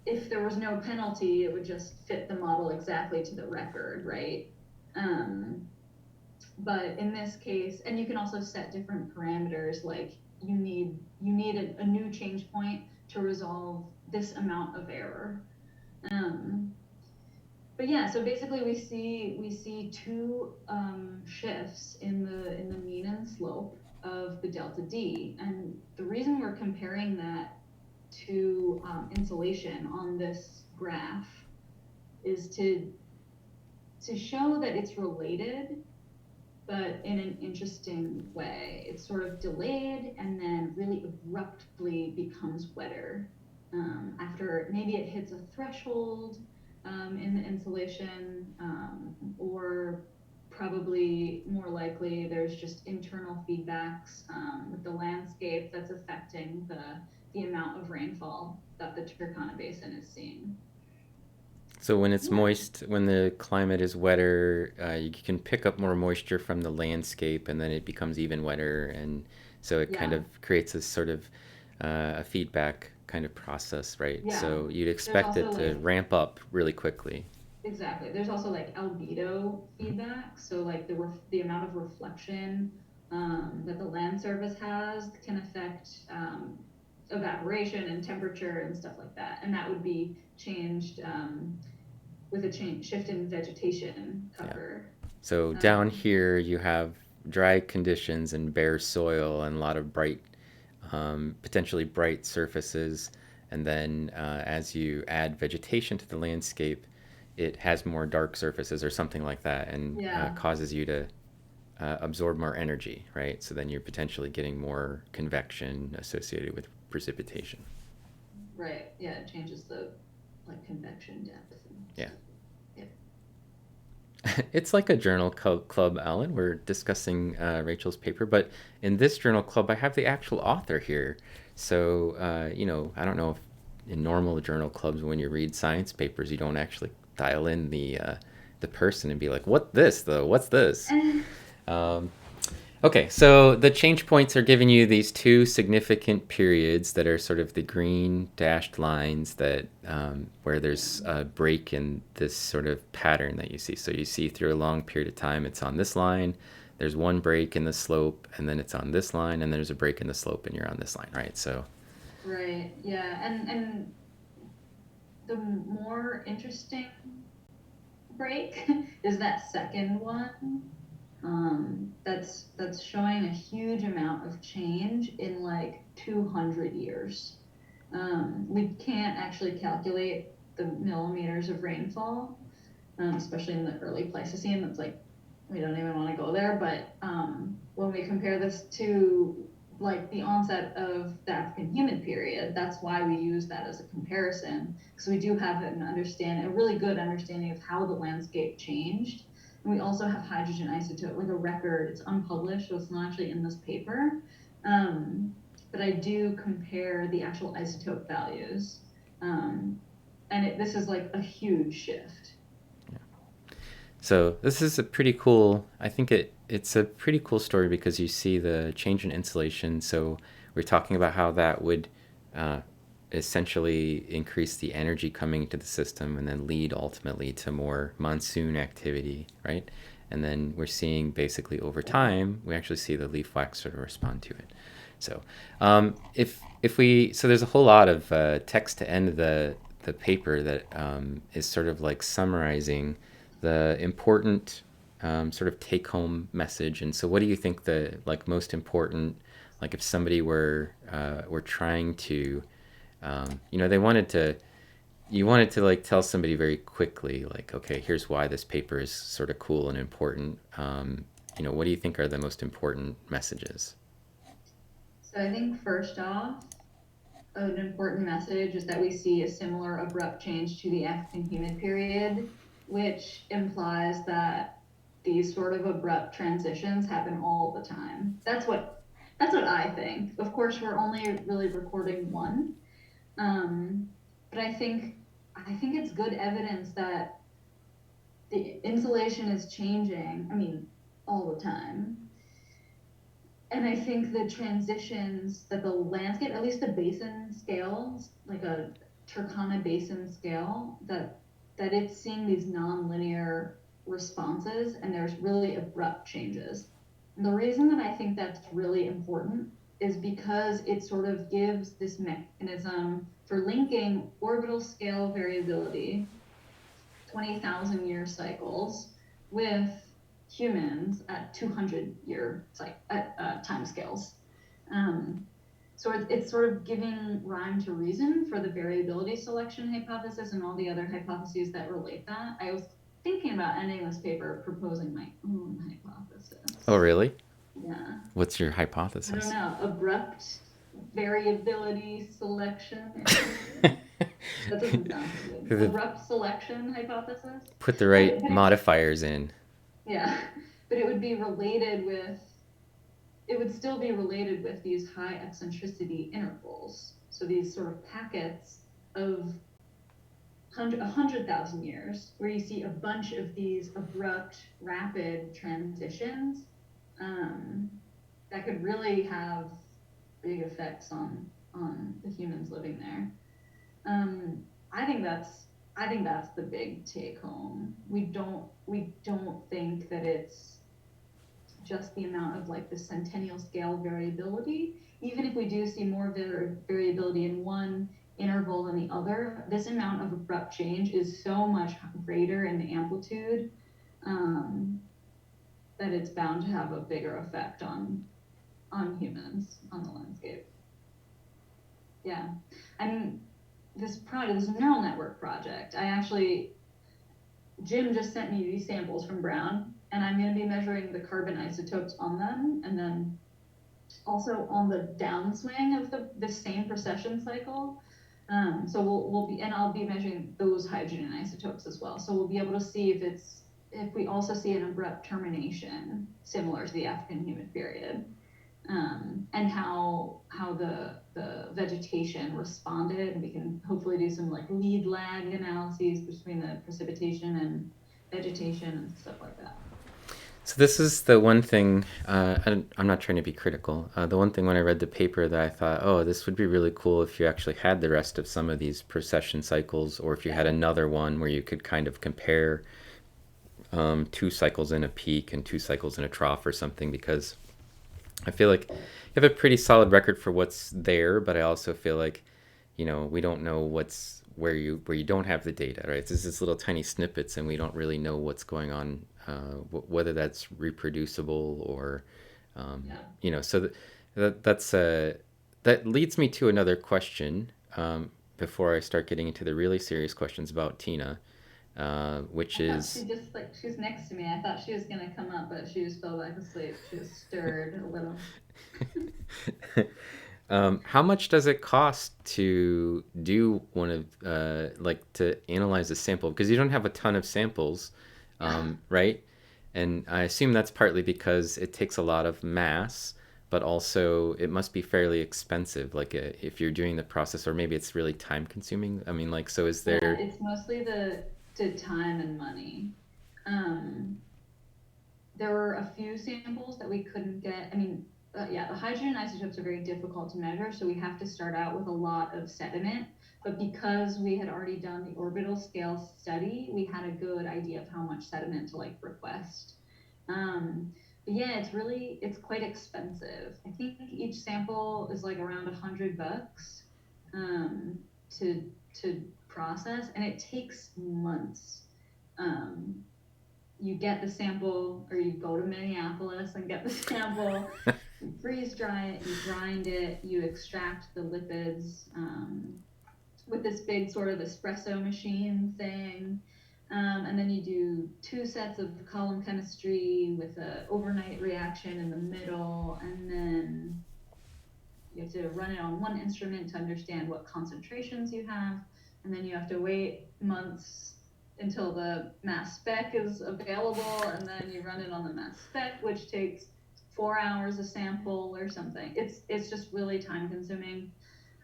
if there was no penalty, it would just fit the model exactly to the record, right? Um, but in this case, and you can also set different parameters, like you need a new change point to resolve this amount of error. Um, but yeah, so basically we see two shifts in the mean and slope of the delta D, and the reason we're comparing that to insulation on this graph is to show that it's related, but in an interesting way. It's sort of delayed and then really abruptly becomes wetter after maybe it hits a threshold in the insulation, or probably more likely there's just internal feedbacks with the landscape that's affecting the amount of rainfall that the Turkana Basin is seeing. So when it's Yeah, moist, when the climate is wetter, you can pick up more moisture from the landscape, and then it becomes even wetter, and so it kind yeah, of creates this sort of a feedback kind of process, right? yeah. So you'd There's expect also it to like ramp up really quickly. exactly. There's also like albedo Mhm. feedback. So like the amount of reflection that the land surface has can affect evaporation and temperature and stuff like that. And that would be changed with a change shift in vegetation Yeah. cover. So down Um, here you have dry conditions and bare soil and a lot of bright, potentially bright surfaces. And then as you add vegetation to the landscape, it has more dark surfaces or something like that, and yeah, causes you to absorb more energy, right? So then you're potentially getting more convection associated with precipitation. right. Yeah, it changes the like convection depth and Yeah. stuff. Yeah. It's like a journal club, Alan. We're discussing Rachel's paper, but in this journal club, I have the actual author here. So, I don't know if in normal journal clubs, when you read science papers, you don't actually dial in the person and be like, "What this though? What's this?" Um, Okay, so the change points are giving you these two significant periods that are sort of the green dashed lines that where Yeah. there's a break in this sort of pattern that you see. So you see through a long period of time, it's on this line. There's one break in the slope, and then it's on this line, and there's a break in the slope, and you're on this line, right? So Right. Yeah. And the more interesting break is that second one. That's showing a huge amount of change in like 200 years. We can't actually calculate the millimeters of rainfall, especially in the early Pleistocene. That's like we don't even want to go there. But when we compare this to like the onset of the African humid period, that's why we use that as a comparison, because we do have a really good understanding of how the landscape changed. And we also have hydrogen isotope, like a record. It's unpublished, so it's not actually in this paper. Um, but I do compare the actual isotope values. Um, and this is like a huge shift. So this is a pretty cool. I think it's a pretty cool story because you see the change in insulation. So we're talking about how that would uh, essentially increase the energy coming into the system and then lead ultimately to more monsoon activity, right? And then we're seeing basically over time, we actually see the leaf wax sort of respond to it. So if we so there's a whole lot of text to end the paper that is sort of like summarizing the important sort of take home message. And so, what do you think the like most important, like if somebody were trying to, they wanted to, you wanted to like tell somebody very quickly, like, okay, here's why this paper is sort of cool and important. What do you think are the most important messages? So I think first off, an important message is that we see a similar abrupt change to the African humid period, which implies that these sort of abrupt transitions happen all the time. That's what I think. Of course, we're only really recording one, but I think it's good evidence that the insulation is changing. I mean, all the time. And I think the transitions that the landscape, at least the basin scales, like a Turkana basin scale, that it's seeing these non-linear responses and there's really abrupt changes. And the reason that I think that's really important is because it sort of gives this mechanism for linking orbital scale variability, 20,000 year cycles, with humans at 200-year time scales. Um, so it's sort of giving rhyme to reason for the variability selection hypothesis and all the other hypotheses that relate that. I was thinking about ending this paper proposing my own Oh, hypothesis. really? Yeah, What's your I don't hypothesis? know, abrupt variability selection or something. That doesn't sound so good. Abrupt selection hypothesis. Put the But right modifiers in. yeah, but it would be related with it would still be related with these high eccentricity intervals. So these sort of packets of 100,000 years where you see a bunch of these abrupt, rapid transitions um, that could really have big effects on the humans living there. Um, I think that's I think that's the big take home. We don't think that it's just the amount of like the centennial scale variability. Even if we do see more variability in one interval than the other, this amount of abrupt change is so much greater in the amplitude um, that it's bound to have a bigger effect on humans on the landscape. Yeah, and this neural network project, I actually Jim just sent me these samples from Brown, and I'm going to be measuring the carbon isotopes on them, and then also on the downswing of the same precession cycle. So we'll be, and I'll be measuring those hydrogen isotopes as well. So we'll be able to see if we also see an abrupt termination similar to the African humid period, and how the vegetation responded. And we can hopefully do some like lead lag analyses between the precipitation and vegetation and stuff like that. So this is the one thing, I'm not trying to be critical. The one thing when I read the paper that I thought, oh, this would be really cool if you actually had the rest of some of these precession cycles, or if you had Yeah, another one where you could kind of compare two cycles in a peak and two cycles in a trough or something, because I feel like you have a pretty solid record for what's there, but I also feel like, we don't know what's where you don't have the data, right? This is little tiny snippets, and we don't really know what's going on, whether that's reproducible or, yeah. so that leads me to another question, before I start getting into the really serious questions about Tina, which I thought she is just like she's next to me. I thought she was gonna come up, but she just fell back asleep. She was stirred a little. how much does it cost to do one of like to analyze a sample? Because you don't have a ton of samples, Yeah. right? And I assume that's partly because it takes a lot of mass, but also it must be fairly expensive. Like if you're doing the process, or maybe it's really time consuming. I mean, like, so is Yeah, there? it's mostly the time and money. Um, there were a few samples that we couldn't get. I mean, yeah, the hydrogen isotopes are very difficult to measure, so we have to start out with a lot of sediment. But because we had already done the orbital scale study, we had a good idea of how much sediment to like request. But yeah, it's quite expensive. I think each sample is like around $100 um, to process, and it takes months. Um, you get the sample, or you go to Minneapolis and get the sample, you freeze dry it, you grind it, you extract the lipids with this big sort of espresso machine thing. And then you do two sets of column chemistry with an overnight reaction in the middle, and then you have to run it on one instrument to understand what concentrations you have, and then you have to wait months until the mass spec is available, and then you run it on the mass spec, which takes 4 hours a sample or something. It's just really time consuming.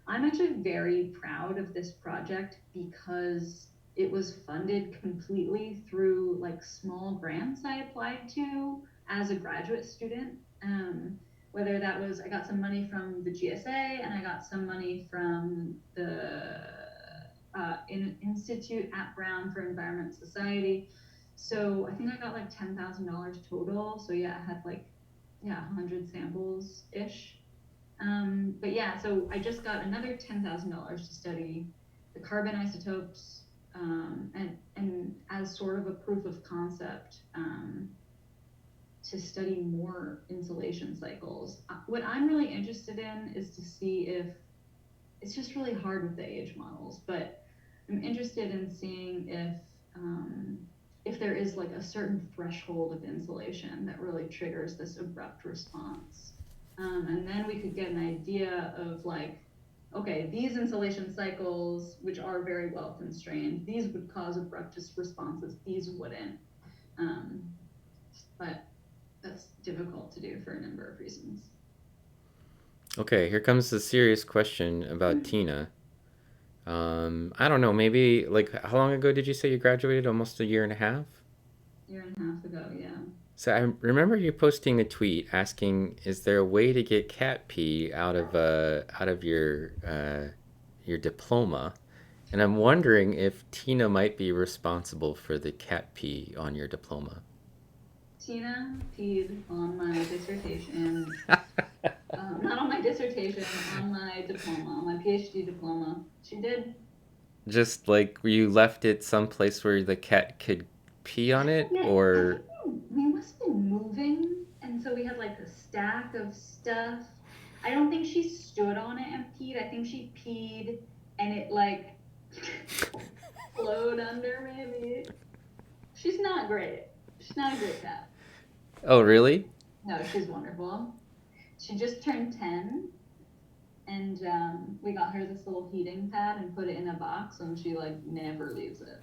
I'm actually very proud of this project because it was funded completely through like small grants I applied to as a graduate student. Whether that was, I got some money from the GSA, and I got some money from the Institute at Brown for Environment Society. So I think I got like $10,000 total. So yeah, I had like, yeah, 100 samples ish. But yeah, so I just got another $10,000 to study the carbon isotopes, and as sort of a proof of concept, to study more insulation cycles. What I'm really interested in is to see if, it's just really hard with the age models, but I'm interested in seeing if there is like a certain threshold of insulation that really triggers this abrupt response. And then we could get an idea of like, okay, these insulation cycles, which are very well constrained, these would cause abrupt responses, these wouldn't. Um, but that's difficult to do for a number of reasons. Okay, here comes the serious question about Tina. I don't know, maybe like how long ago did you say you graduated? Almost a year and a half? Year and a half ago, yeah. So I remember you posting a tweet asking, "Is there a way to get cat pee out of your diploma?" And I'm wondering if Tina might be responsible for the cat pee on your diploma. Tina peed on my dissertation. Not on my dissertation, on my diploma, on my PhD diploma. She did. Just like you left it someplace where the cat could pee on I it, forget. I or think we must have been moving, and so we had like a stack of stuff. I don't think she stood on it and peed. I think she peed, and it like flowed under maybe. She's not great. She's not a great cat. oh really? No, she's wonderful. She just turned 10, and we got her this little heating pad and put it in a box, and she like never leaves it.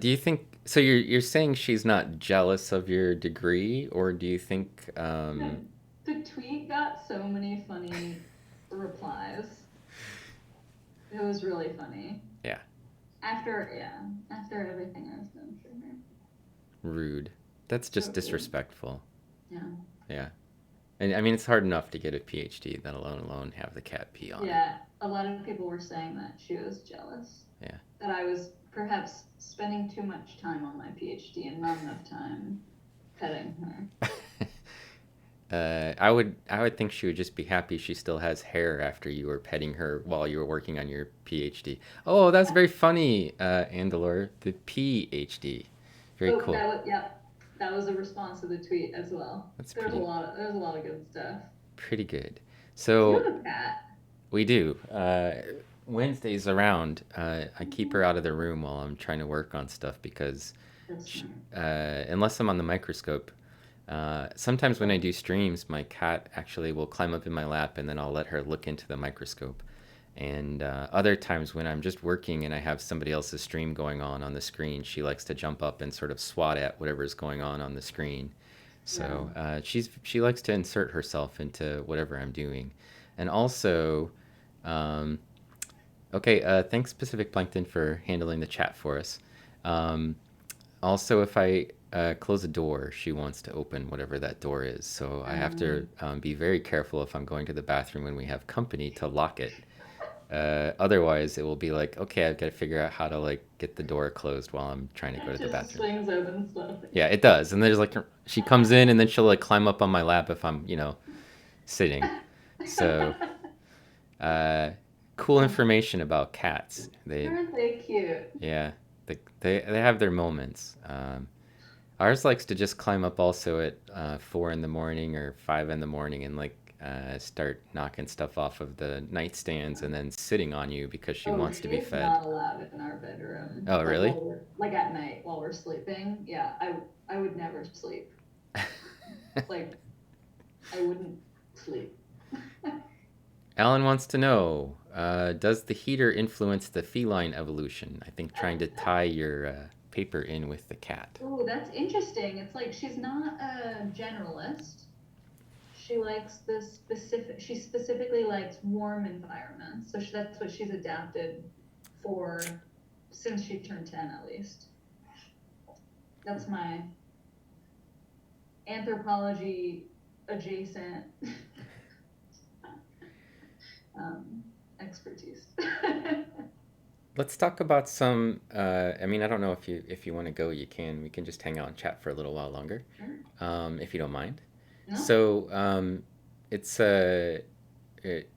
Do you think so? You're saying she's not jealous of your degree, or do you think? The tweet got so many funny replies. It was really funny. Yeah, After, yeah, after everything I've done for her. rude. That's just So rude. disrespectful. Yeah. Yeah, and I mean it's hard enough to get a PhD, let alone have the cat pee on it. Yeah. A lot of people were saying that she was jealous. Yeah. That I was perhaps spending too much time on my PhD and not enough time petting her. I would think she would just be happy she still has hair after you were petting her while you were working on your PhD. Oh, that's very funny, Andalor. The PhD. Very Oh, cool. yeah, that was a response to the tweet as well. That's There's a lot of good stuff. pretty good. Do you So have a cat? we do. Wednesdays around, I keep her out of the room while I'm trying to work on stuff because That's sh smart. unless I'm on the microscope, sometimes when I do streams, my cat actually will climb up in my lap and then I'll let her look into the microscope. And other times when I'm just working and I have somebody else's stream going on the screen, she likes to jump up and sort of swat at whatever's going on the screen. Yeah. So she likes to insert herself into whatever I'm doing. And also, um, okay, thanks Pacific Plankton for handling the chat for us. Um, also, if I close a door, she wants to open whatever that door is. So I have to Um, be very careful if I'm going to the bathroom when we have company to lock it. Otherwise, it will be like, okay, I've got to figure out how to like get the door closed while I'm trying to go to it the just bathroom. swings open slowly. Yeah, it does. And there's like she comes in and then she'll like climb up on my lap if I'm, sitting. So, uh, Cool information about cats. Aren't they cute? Yeah, they have their moments. Ours likes to just climb up also at 4 in the morning or 5 in the morning and like start knocking stuff off of the nightstands and then sitting on you because she Oh, wants to she be is fed. not allowed in our bedroom. Oh, Like really? while we're like at night while we're sleeping. Yeah, I would never sleep. Like I wouldn't sleep. Alan wants to know, does the heater influence the feline evolution? I think trying to tie your paper in with the cat. Oh, that's interesting. It's like she's not a generalist. She likes she specifically likes warm environments. So that's what she's adapted for since she turned 10 at least. That's my anthropology adjacent um, expertise. Let's talk about some. I mean, I don't know if you want to go, you can. We can just hang out and chat for a little while longer, Sure. if you don't mind. No? So it's it,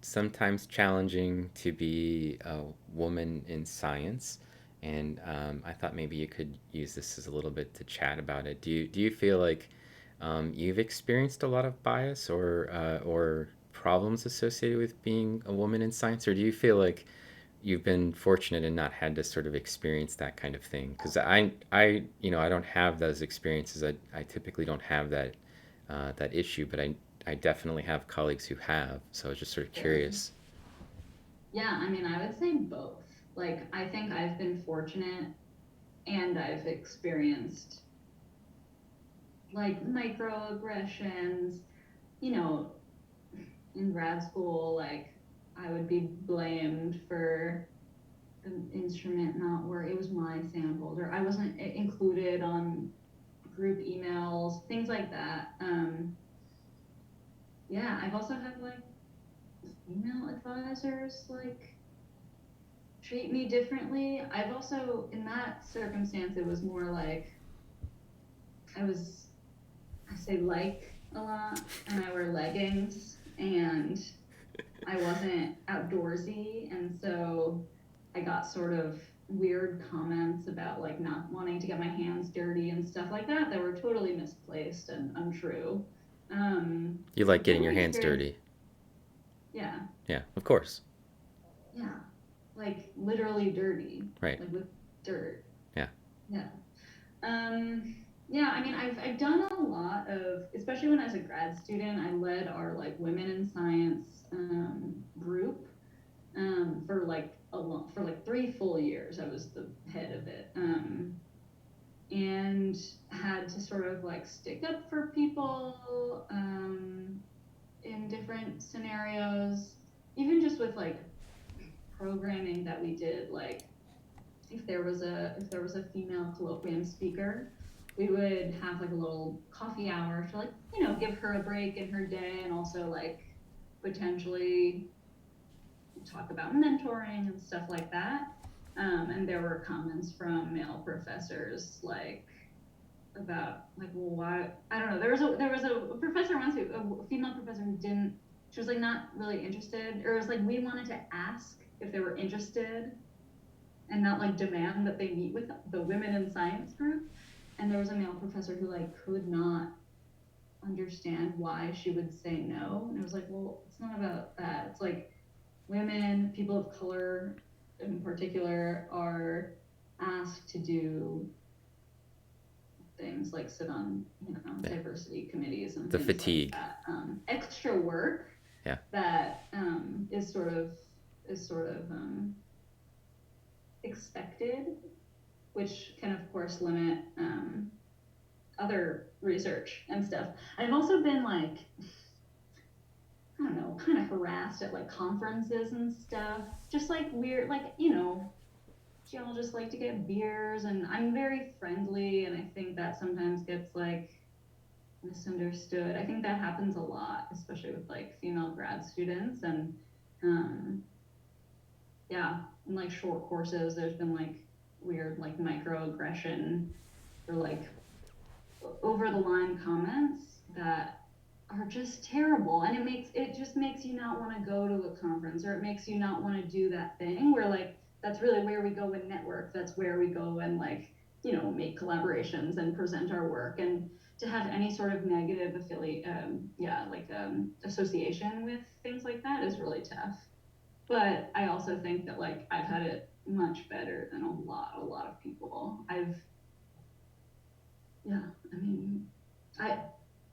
sometimes challenging to be a woman in science, and I thought maybe you could use this as a little bit to chat about it. Do you feel like you've experienced a lot of bias or problems associated with being a woman in science, or do you feel like you've been fortunate and not had to sort of experience that kind of thing? Because I don't have those experiences. I typically don't have that issue, but I definitely have colleagues who have. So I was just sort of Sure. curious. Yeah, I mean, I would say both. Like, I think I've been fortunate and I've experienced like microaggressions, you know, in grad school, like I would be blamed for an instrument not where it was my samples or I wasn't included on group emails, things like that. Yeah, I've also had like female advisors like treat me differently. I've also, in that circumstance, it was more like I was, I say like a lot, and I wear leggings, and I wasn't outdoorsy. And so I got sort of weird comments about like not wanting to get my hands dirty and stuff like that that were totally misplaced and untrue. You like I've getting your definitely hands experienced, dirty? yeah, Yeah, of course. yeah, like literally dirty, Right. like with dirt. Yeah. Yeah. Yeah, I mean, I've done a lot of, especially when I was a grad student, I led our like women in science group for like for like 3 full years. I was the head of it, and had to sort of like stick up for people in different scenarios, even just with like programming that we did, like if there was a female colloquium speaker, we would have like a little coffee hour to like, give her a break in her day and also like potentially talk about mentoring and stuff like that. And there were comments from male professors like about like, well, why, I don't know. There was a professor once a female professor who didn't, she was like not really interested, or it was like we wanted to ask if they were interested and not like demand that they meet with the women in science group. And there was a male professor who like could not understand why she would say no. And it was like, well, it's not about that. It's like women, people of color in particular, are asked to do things like sit on, Yeah. diversity committees and The things like fatigue. that. Extra work Yeah. that is sort of expected, which can of course limit other research and stuff. I've also been like, I don't know, kind of harassed at like conferences and stuff, just like weird, like, geologists like to get beers, and I'm very friendly, and I think that sometimes gets like misunderstood. I think that happens a lot, especially with like female grad students, and um, yeah, in like short courses, there's been like weird like microaggression or like over the line comments that are just terrible, and it just makes you not want to go to a conference, or it makes you not want to do that thing where like that's really where we go and network, that's where we go and like make collaborations and present our work. And to have any sort of negative affiliate yeah like association with things like that is really tough. But I also think that like I've had it much better than a lot of people. I've Yeah, I mean, I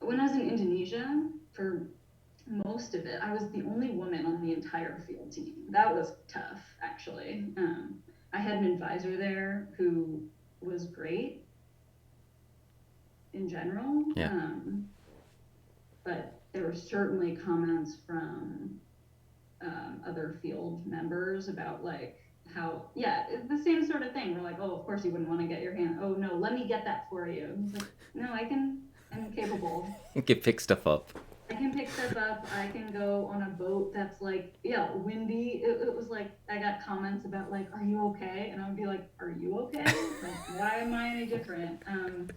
when I was in Indonesia for most of it, I was the only woman on the entire field team. That was tough, actually. I had an advisor there who was great in general, Yeah. but there were certainly comments from other field members about like how, yeah, the same sort of thing. We're like, oh, of course you wouldn't want to get your hand. Oh no, let me get that for you. And he's like, no, I'm capable. Get pick stuff up. I can pick stuff up. I can go on a boat that's like, yeah, windy. It was like, I got comments about like, are you okay? And I would be like, are you okay? Like, why am I any different? And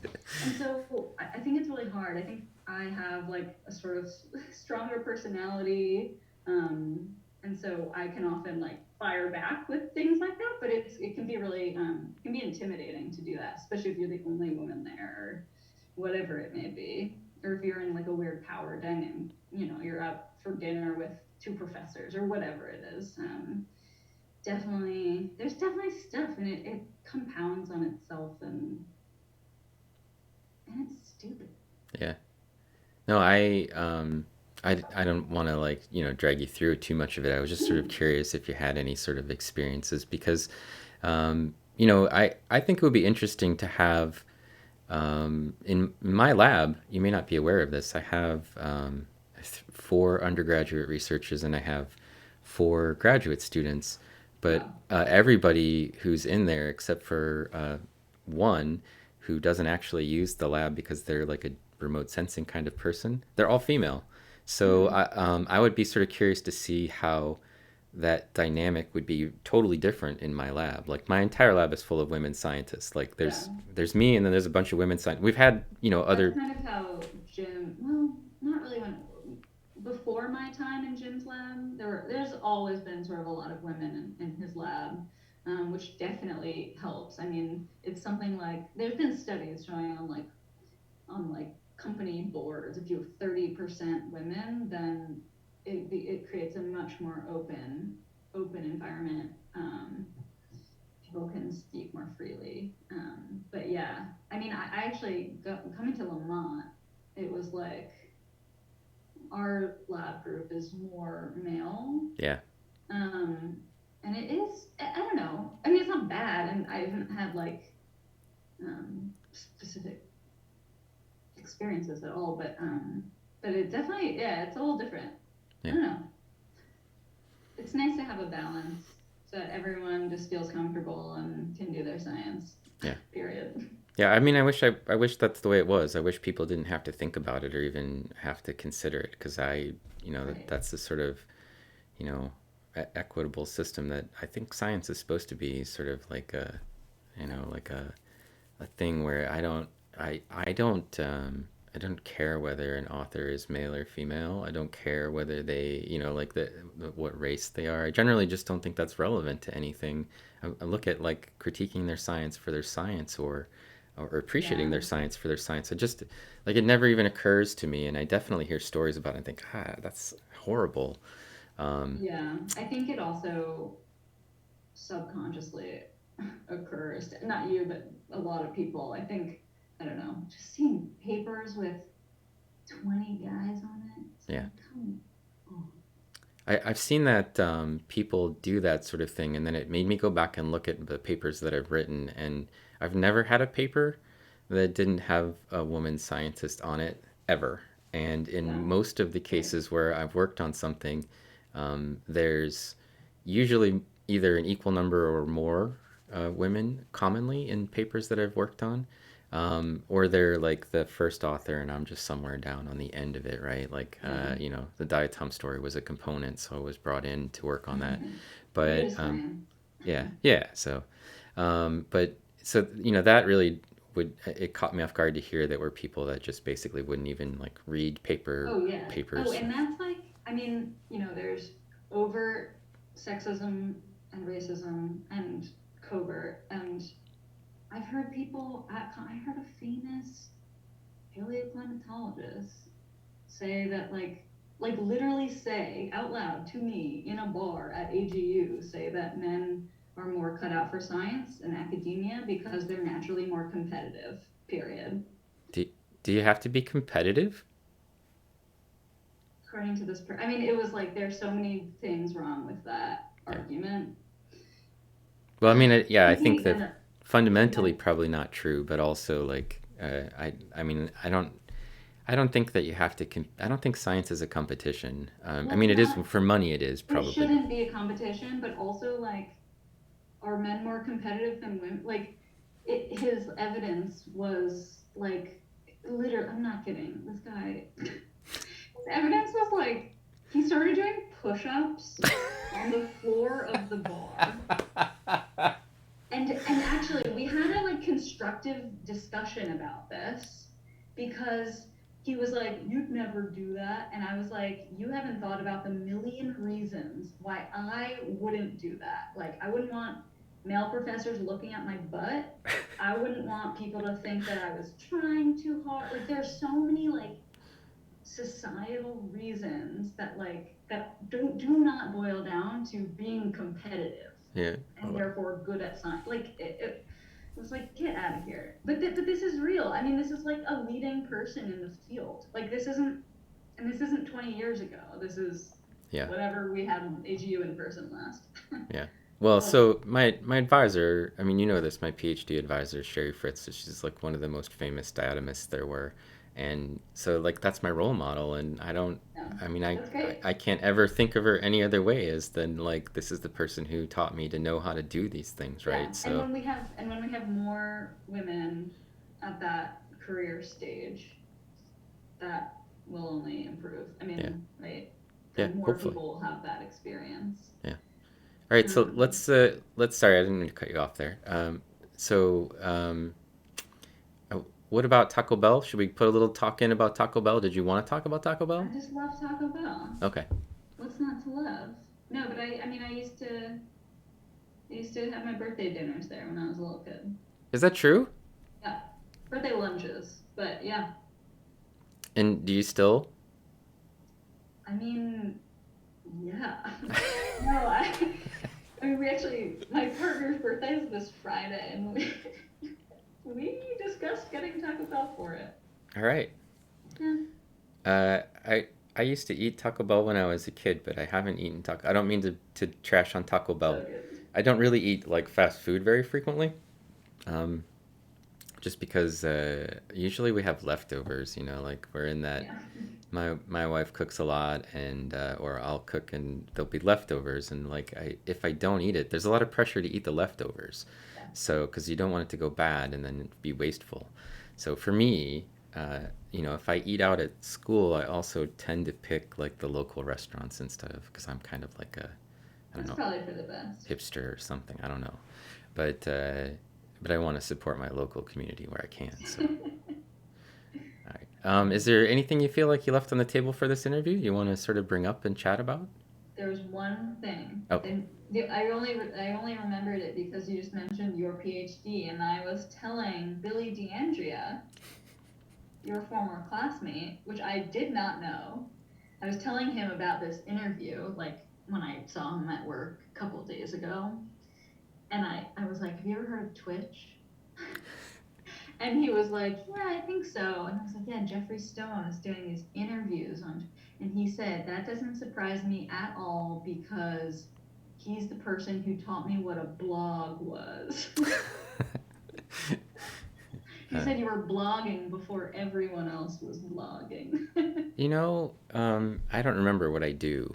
so I think it's really hard. I think I have like a sort of stronger personality. And so I can often like fire back with things like that, but it can be really, it can be intimidating to do that, especially if you're the only woman there or whatever it may be. Or if you're in like a weird power dynamic, you're out for dinner with two professors or whatever it is. Definitely, there's definitely stuff, and it compounds on itself, and it's stupid. Yeah. No, I don't want to like, drag you through too much of it. I was just sort of curious if you had any sort of experiences because, I think it would be interesting to have, in my lab, you may not be aware of this. I have, four undergraduate researchers and I have four graduate students, but Wow. everybody who's in there except for one who doesn't actually use the lab because they're like a remote sensing kind of person, they're all female. So Hmm. I would be sort of curious to see how that dynamic would be totally different in my lab. Like my entire lab is full of women scientists. Like Yeah, there's me and then there's a bunch of women scientists. We've had, that's other. kind of how Jim. Well, not really when before my time in Jim's lab, there's always been sort of a lot of women in his lab, which definitely helps. I mean, it's something like there's been studies showing on like company boards, if you have 30% women, then it creates a much more open environment. People can speak more freely. But yeah, I mean, I actually coming to Lamont, it was like our lab group is more male. Yeah, Um, and it is, I don't know. I mean, it's not bad, and I haven't had like specific experiences at all, but it definitely, yeah, it's a little different. I yeah, don't know. It's nice to have a balance so that everyone just feels comfortable and can do their science. yeah. Period. Yeah, I mean, I wish that's the way it was. I wish people didn't have to think about it or even have to consider it because Right. that's the sort of, you know, equitable system that I think science is supposed to be sort of like a, like a thing where I don't care whether an author is male or female. I don't care whether they, like what race they are. I generally just don't think that's relevant to anything. I look at like critiquing their science for their science or appreciating Yeah. their science for their science. I just like it never even occurs to me, and I definitely hear stories about it and think, that's horrible. Yeah. I think it also subconsciously occurs. Not you, but a lot of people. I think, I don't know, just seeing papers with 20 guys on it. It's Yeah. like, come on. I've seen that people do that sort of thing, and then it made me go back and look at the papers that I've written, and I've never had a paper that didn't have a woman scientist on it ever. And in Yeah. most of the Right. cases where I've worked on something, there's usually either an equal number or more women commonly in papers that I've worked on. Or they're like the first author and I'm just somewhere down on the end of it, right? Like, Yeah. the diatom story was a component, so I was brought in to work on that. Great But as science. yeah, yeah. So, but so that really would it caught me off guard to hear that were people that just basically wouldn't even like read Oh yeah. Oh, papers. and that's like, I mean, there's overt sexism and racism and covert. And I heard a famous paleoclimatologist say that like literally say out loud to me in a bar at AGU, say that men are more cut out for science and academia because they're naturally more competitive. Period. Do do you have to be competitive? According to I mean, it was like there's so many things wrong with that Yeah. argument. Well, I mean, yeah, I I think think that and fundamentally yeah, probably not true, but also like I mean, I don't think that you have to. I don't think science is a competition. I well, mean, it's it is not. for money. It is It probably, but shouldn't be a competition, but also like, are men more competitive than women? Like, his evidence was like, literally. I'm not kidding. This guy, his evidence was like, he started doing push-ups on the floor of the bar. And actually we had a like constructive discussion about this because he was like, you'd never do that, and I was like, you haven't thought about the million reasons why I wouldn't do that. Like, I wouldn't want male professors looking at my butt. I wouldn't want people to think that I was trying too hard. Like, there's so many like societal reasons that do not boil down to being competitive yeah. and therefore good at science. Like, it was like, get out of here. But this is real. I mean, this is like a leading person in the field. Like, this isn't 20 years ago. This is Yeah. whatever we had AGU in person last. Yeah. Well, Oh, so my advisor, I mean, you know this, my PhD advisor, Sherry Fritz, so she's like one of the most famous diatomists there were. And so like that's my role model and I don't yeah, I mean that's great. I can't ever think of her any other way as than like this is the person who taught me to know how to do these things, Yeah, right? So, and when we have more women at that career stage, that will only improve. I yeah. mean, right? Yeah, Then more hopefully. people will have that experience. Yeah. All right, so Um, let's sorry, I didn't mean to cut you off there. So what about Taco Bell? Should we put a little talk in about Taco Bell? Did you want to talk about Taco I Bell? just love Taco Bell. Okay. What's not to love? No, but I mean, I used to have my birthday dinners there when I was a little kid. Is that true? Yeah, birthday lunches. But yeah, And do you still? I mean, yeah. No, I mean, we actually, my partner's birthday is this Friday, and we discussed getting Taco Bell for it. All right. Yeah, Uh, I I used to eat Taco Bell when I was a kid, but I haven't eaten taco. I don't mean to trash on Taco so Bell. good. I don't really eat like fast food very frequently. Um, just because usually we have leftovers. You know, like we're in that. Yeah, My wife cooks a lot, and or I'll cook and there'll be leftovers, and like if I don't eat it, there's a lot of pressure to eat the leftovers. yeah. So because you don't want it to go bad and then be wasteful. So for me, if I eat out at school, I also tend to pick like the local restaurants instead of because I'm kind of like a I don't That's know probably for the best. hipster or something. I don't know, but uh, but I want to support my local community where I can. So. All right. Is there anything you feel like you left on the table for this interview you want to sort of bring up and chat about? There was one thing, Oh, and I only remembered it because you just mentioned your PhD, and I was telling Billy DeAndrea, your former classmate, which I did not know. I was telling him about this interview, like when I saw him at work a couple of days ago, and I was like, "Have you ever heard of Twitch?" And he was like, "Yeah, I think so." And I was like, "Yeah, Jeffree Stone is doing these interviews on," and he said, "That doesn't surprise me at all because he's the person who taught me what a blog was." He uh, said you were blogging before everyone else was blogging. I don't remember what I do,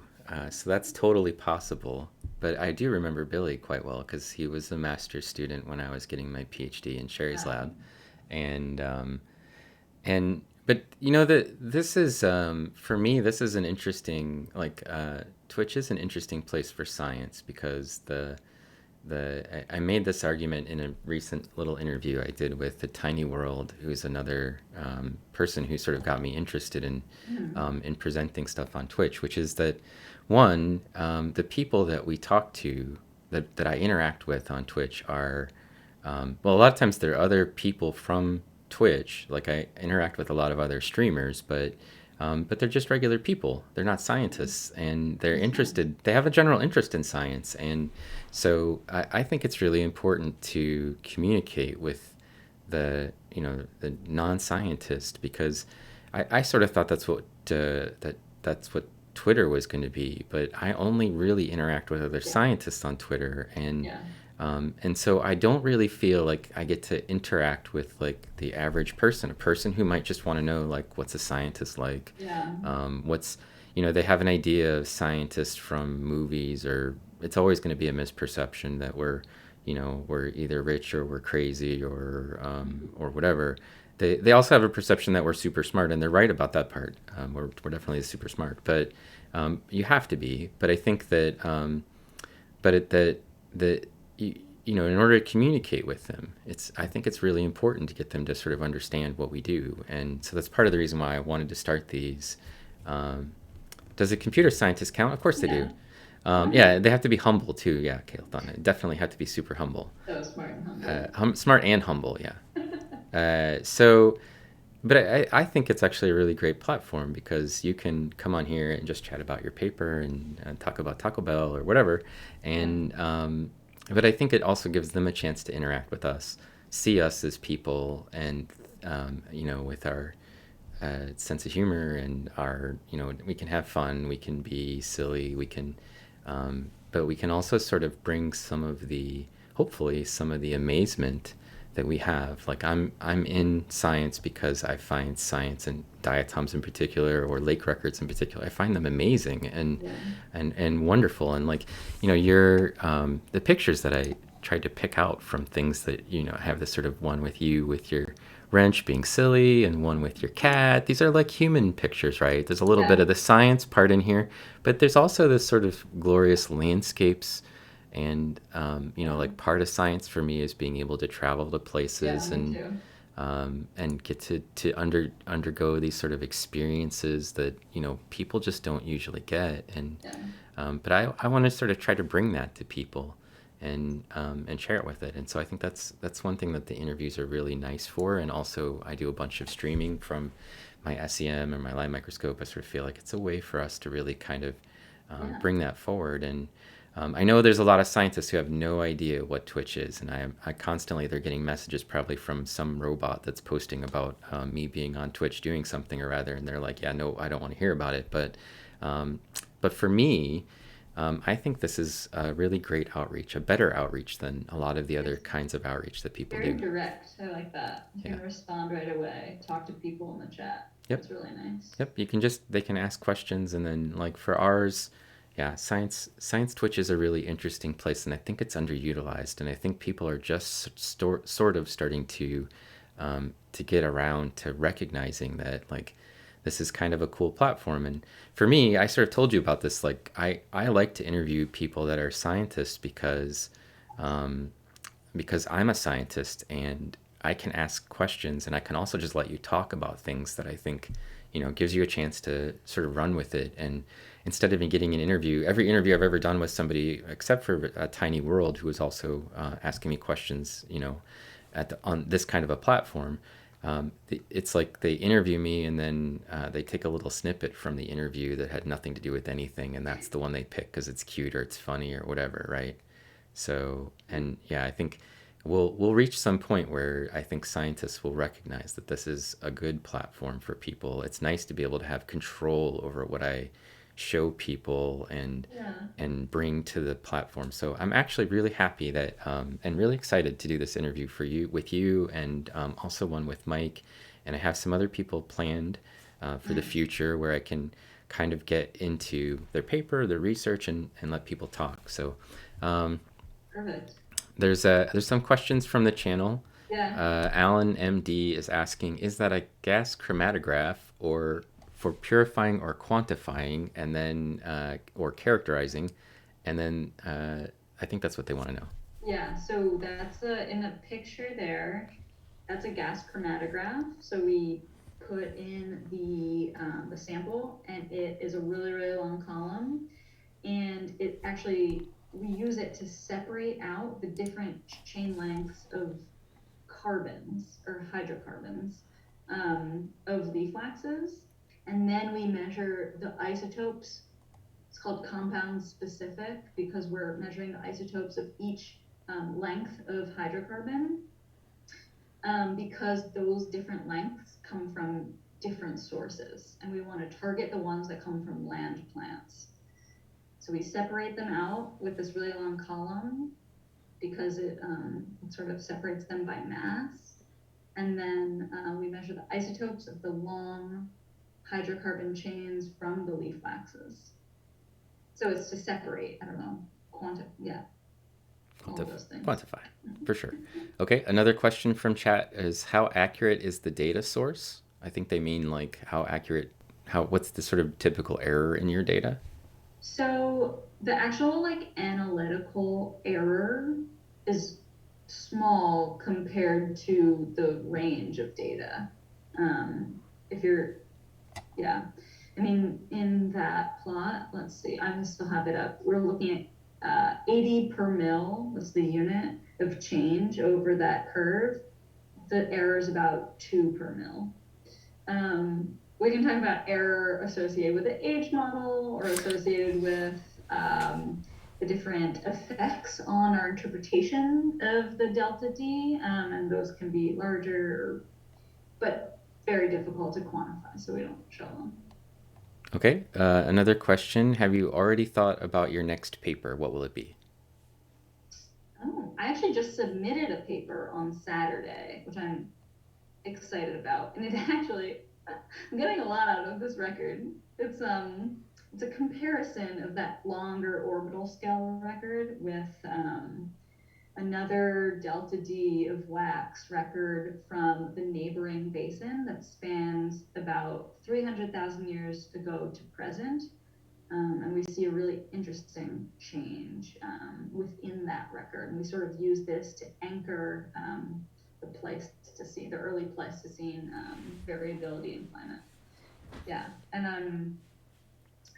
so that's totally possible. But I do remember Billy quite well because he was a master's student when I was getting my PhD in Sherry's lab, and but this is for me this is an interesting Twitch is an interesting place for science because I made this argument in a recent little interview I did with the Tiny World, who's another person who sort of got me interested Mm. in presenting stuff on Twitch, which is that one, the people that we talk to, that I interact with on Twitch are, well, a lot of times they're other people from Twitch. Like I interact with a lot of other streamers, but they're just regular people. They're not scientists, and they're That's nice. interested. They have a general interest in science, and so I think it's really important to communicate with the non-scientist, because I sort of thought that's what Twitter was going to be, but I only really interact with other scientists on Twitter, Yeah. and so I don't really feel like I get to interact with like the average person, a person who might just want to know like what's a scientist like, Yeah. what's they have an idea of scientists from movies, or it's always going to be a misperception that we're either rich or we're crazy or whatever. They also have a perception that we're super smart, and they're right about that part. We're definitely super smart, but you have to be. But I think that but it, that in order to communicate with them, I think it's really important to get them to sort of understand what we do, and so that's part of the reason why I wanted to start these. Um, does a computer scientist count? Of course they do. Yeah. Why not? Yeah, they have to be humble too. Yeah, Kale, definitely have to be super humble, So smart and humble. smart and humble. Yeah. So, but I think it's actually a really great platform, because you can come on here and just chat about your paper and talk about Taco Bell or whatever. Yeah. And but I think it also gives them a chance to interact with us, see us as people, and with our sense of humor, and our we can have fun, we can be silly, but we can also sort of bring hopefully some of the amazement that we have. Like I'm in science because I find science and diatoms in particular, or lake records in particular, I find them amazing Yeah. and wonderful. And like your the pictures that I tried to pick out from things that I have this sort of one with you with your wrench being silly, and one with your cat. These are like human pictures, right? There's a little bit Yeah. of the science part in here, but there's also this sort of glorious landscapes. And Yeah. like part of science for me is being able to travel to Yeah. places Me too. and get to undergo these sort of experiences that people just don't usually get. And Yeah. but I want to sort of try to bring that to people and share it with it. And so I think that's one thing that the interviews are really nice for. And also I do a bunch of streaming from my SEM and my light microscope. I sort of feel like it's a way for us to really kind of Yeah. bring that forward. And I know there's a lot of scientists who have no idea what Twitch is, and I constantly they're getting messages probably from some robot that's posting about me being on Twitch doing something or other, and they're like, yeah, no, I don't want to hear about it. Um, but for me, I think this is a really great outreach, a better outreach than a lot of the other It's kinds of outreach that people very do. direct. I like that. You Yeah. can respond right away. Talk to people in the chat. Yep. That's really nice. Yep. They can ask questions, and then like for ours, yeah, science Twitch is a really interesting place, and I think it's underutilized, and I think people are just sort of starting to get around to recognizing that like this is kind of a cool platform. And for me, I sort of told you about this. Like I like to interview people that are scientists, um, because I'm a scientist, and I can ask questions, and I can also just let you talk about things that I think, gives you a chance to sort of run with it. And instead of me getting an interview, every interview I've ever done with somebody, except for a Tiny World, who was also asking me questions, on this kind of a platform, it's like they interview me, and then they take a little snippet from the interview that had nothing to do with anything, and that's the one they pick because it's cute or it's funny or whatever, right? So, and yeah, I think we'll reach some point where I think scientists will recognize that this is a good platform for people. It's nice to be able to have control over what I show people Yeah. and bring to the platform. So I'm actually really happy that and really excited to do this interview with you, and also one with Mike, and I have some other people planned for the Nice. future where I can kind of get into their paper, their research, and let people talk. So um, Perfect. there's some questions from the channel. Yeah. Alan MD is asking, is that a gas chromatograph, or for purifying or quantifying, or characterizing, and then I think that's what they want to know. Yeah, so that's in the picture there. That's a gas chromatograph. So we put in the sample, and it is a really really long column, and it actually we use it to separate out the different chain lengths of carbons or hydrocarbons of leaf waxes, and then we measure the isotopes. It's called compound specific because we're measuring the isotopes of each length of hydrocarbon, because those different lengths come from different sources, and we want to target the ones that come from land plants. So we separate them out with this really long column because it sort of separates them by mass. And then we measure the isotopes of the long hydrocarbon chains from the leaf waxes. So it's to separate, I don't know, yeah, all of those things. Quantify, for sure. Okay, another question from chat is how accurate is the data source? I think they mean like how accurate, what's the sort of typical error in your data? So the actual like analytical error is small compared to the range of data. If you're, yeah, I mean, in that plot, let's see, I still have it up. We're looking at 80 per mil was the unit of change over that curve. The error is about 2 per mil. We can talk about error associated with the age model or associated with the different effects on our interpretation of the delta D, and those can be larger, but very difficult to quantify, so we don't show them. Okay, another question. Have you already thought about your next paper? What will it be? Oh, I actually just submitted a paper on Saturday, which I'm excited about, and it actually I'm getting a lot out of this record. It's a comparison of that longer orbital scale record with another delta D of wax record from the neighboring basin that spans about 300,000 years ago to present. And we see a really interesting change within that record. And we sort of use this to anchor the Pleistocene, the early Pleistocene variability in climate. Yeah, and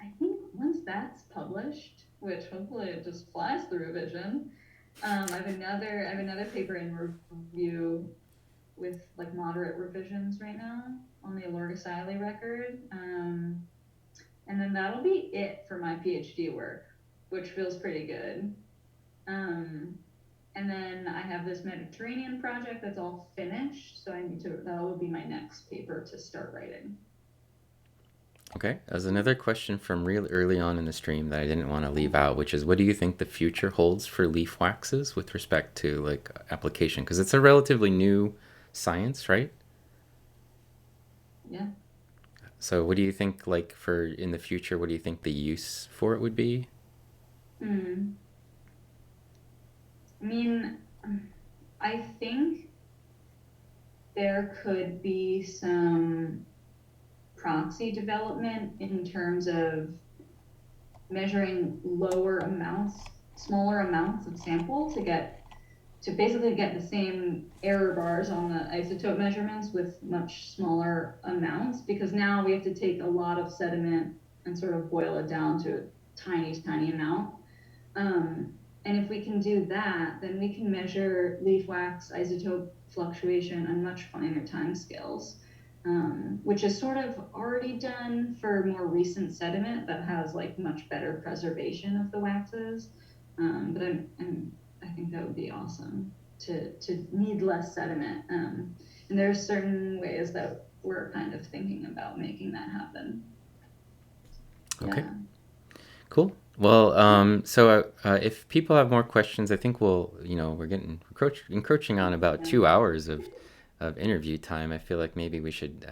I think once that's published, which hopefully it just flies through revision, I have another paper in review with like moderate revisions right now on the Olorgesailie record. And then that'll be it for my PhD work, which feels pretty good. And then I have this Mediterranean project that's all finished, so that will be my next paper to start writing. Okay, as another question from real early on in the stream that I didn't want to leave out, which is what do you think the future holds for leaf waxes with respect to like application? Because it's a relatively new science, right? Yeah. So what do you think like for in the future, what do you think the use for it would be? Hmm. I mean, I think there could be some proxy development in terms of measuring lower amounts, smaller amounts of sample to basically get the same error bars on the isotope measurements with much smaller amounts, because now we have to take a lot of sediment and sort of boil it down to a tiny, tiny amount. And if we can do that, then we can measure leaf wax isotope fluctuation on much finer time scales, which is sort of already done for more recent sediment that has like much better preservation of the waxes. But I think that would be awesome to need less sediment. And there's certain ways that we're kind of thinking about making that happen. Okay, Yeah. cool. Well, if people have more questions, I think we're getting encroaching on about Yeah. 2 hours of interview time. I feel like maybe we should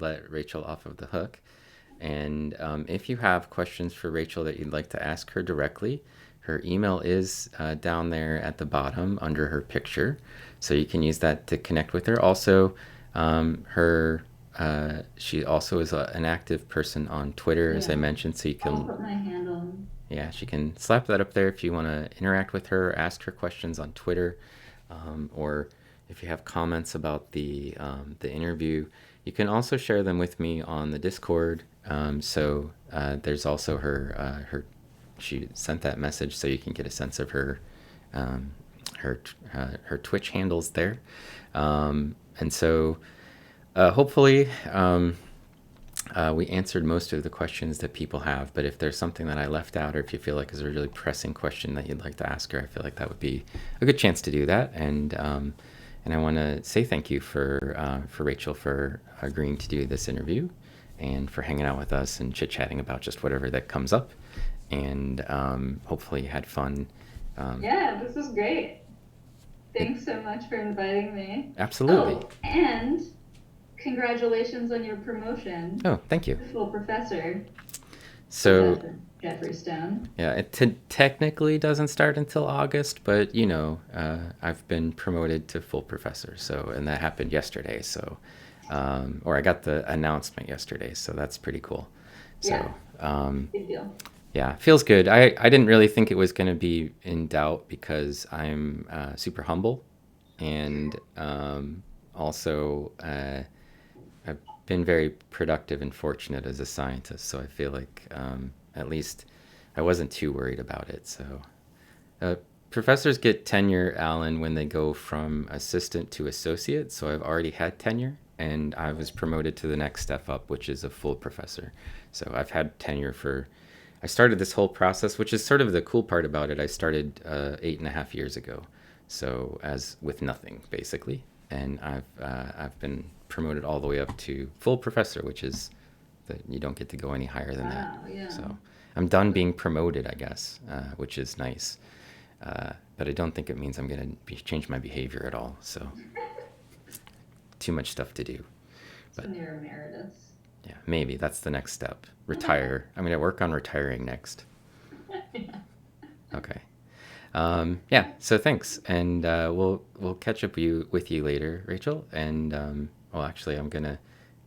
let Rachel off of the hook. And if you have questions for Rachel that you'd like to ask her directly, her email is down there at the bottom under her picture, so you can use that to connect with her. Also, her she also is an active person on Twitter, as I Yeah. mentioned, so you I'll can. put my handle. Yeah, she can slap that up there if you want to interact with her, ask her questions on Twitter, or if you have comments about the interview, you can also share them with me on the Discord. There's also her. She sent that message so you can get a sense of um, her Twitch handles there, and so hopefully. We answered most of the questions that people have, but if there's something that I left out, or if you feel like is a really pressing question that you'd like to ask her, I feel like that would be a good chance to do that. And I want to say thank you for Rachel for agreeing to do this interview, and for hanging out with us and chit chatting about just whatever that comes up. And hopefully you had fun. Yeah, this is great. It, Thanks so much for inviting me. Absolutely. Oh, and congratulations on your promotion Oh, thank you. to full professor, So Professor Jeffrey Stone. yeah, it technically doesn't start until August, but I've been promoted to full professor. So, and that happened yesterday. So, or I got the announcement yesterday. So that's pretty cool. Yeah, So, um, big deal. yeah, feels good. I didn't really think it was going to be in doubt because I'm super humble, and also I've been very productive and fortunate as a scientist. So I feel like at least I wasn't too worried about it. So uh, professors get tenure, Alan, when they go from assistant to associate. So I've already had tenure, and I was promoted to the next step up, which is a full professor. So I've had tenure for. I started this whole process, which is sort of the cool part about it. I started 8.5 years ago, so as with nothing basically, and I've been promoted all the way up to full professor, which is that you don't get to go any higher than that. Wow, yeah. So I'm done being promoted, I guess, which is nice. But I don't think it means I'm going to change my behavior at all. So too much stuff to do. So But near emeritus. yeah, maybe that's the next step. Retire. I'm going to work on retiring next. Yeah. Okay. Yeah. So thanks, and we'll catch up with you later, Rachel. And well, actually, I'm gonna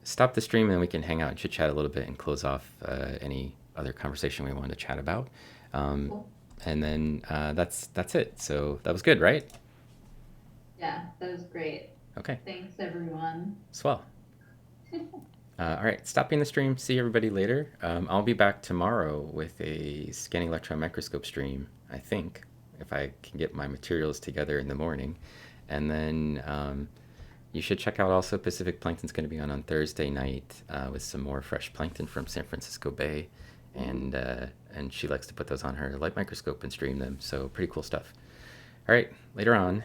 stop the stream, and then we can hang out and chit chat a little bit and close off any other conversation we wanted to chat about. Um, Cool. and then that's it. So that was good, right? Yeah, that was great. Okay. Thanks, everyone. Swell. All right, stopping the stream. See everybody later. I'll be back tomorrow with a scanning electron microscope stream, I think, if I can get my materials together in the morning. And then you should check out also Pacific Plankton's going to be on Thursday night with some more fresh plankton from San Francisco Bay. And she likes to put those on her light microscope and stream them. So pretty cool stuff. All right, later on.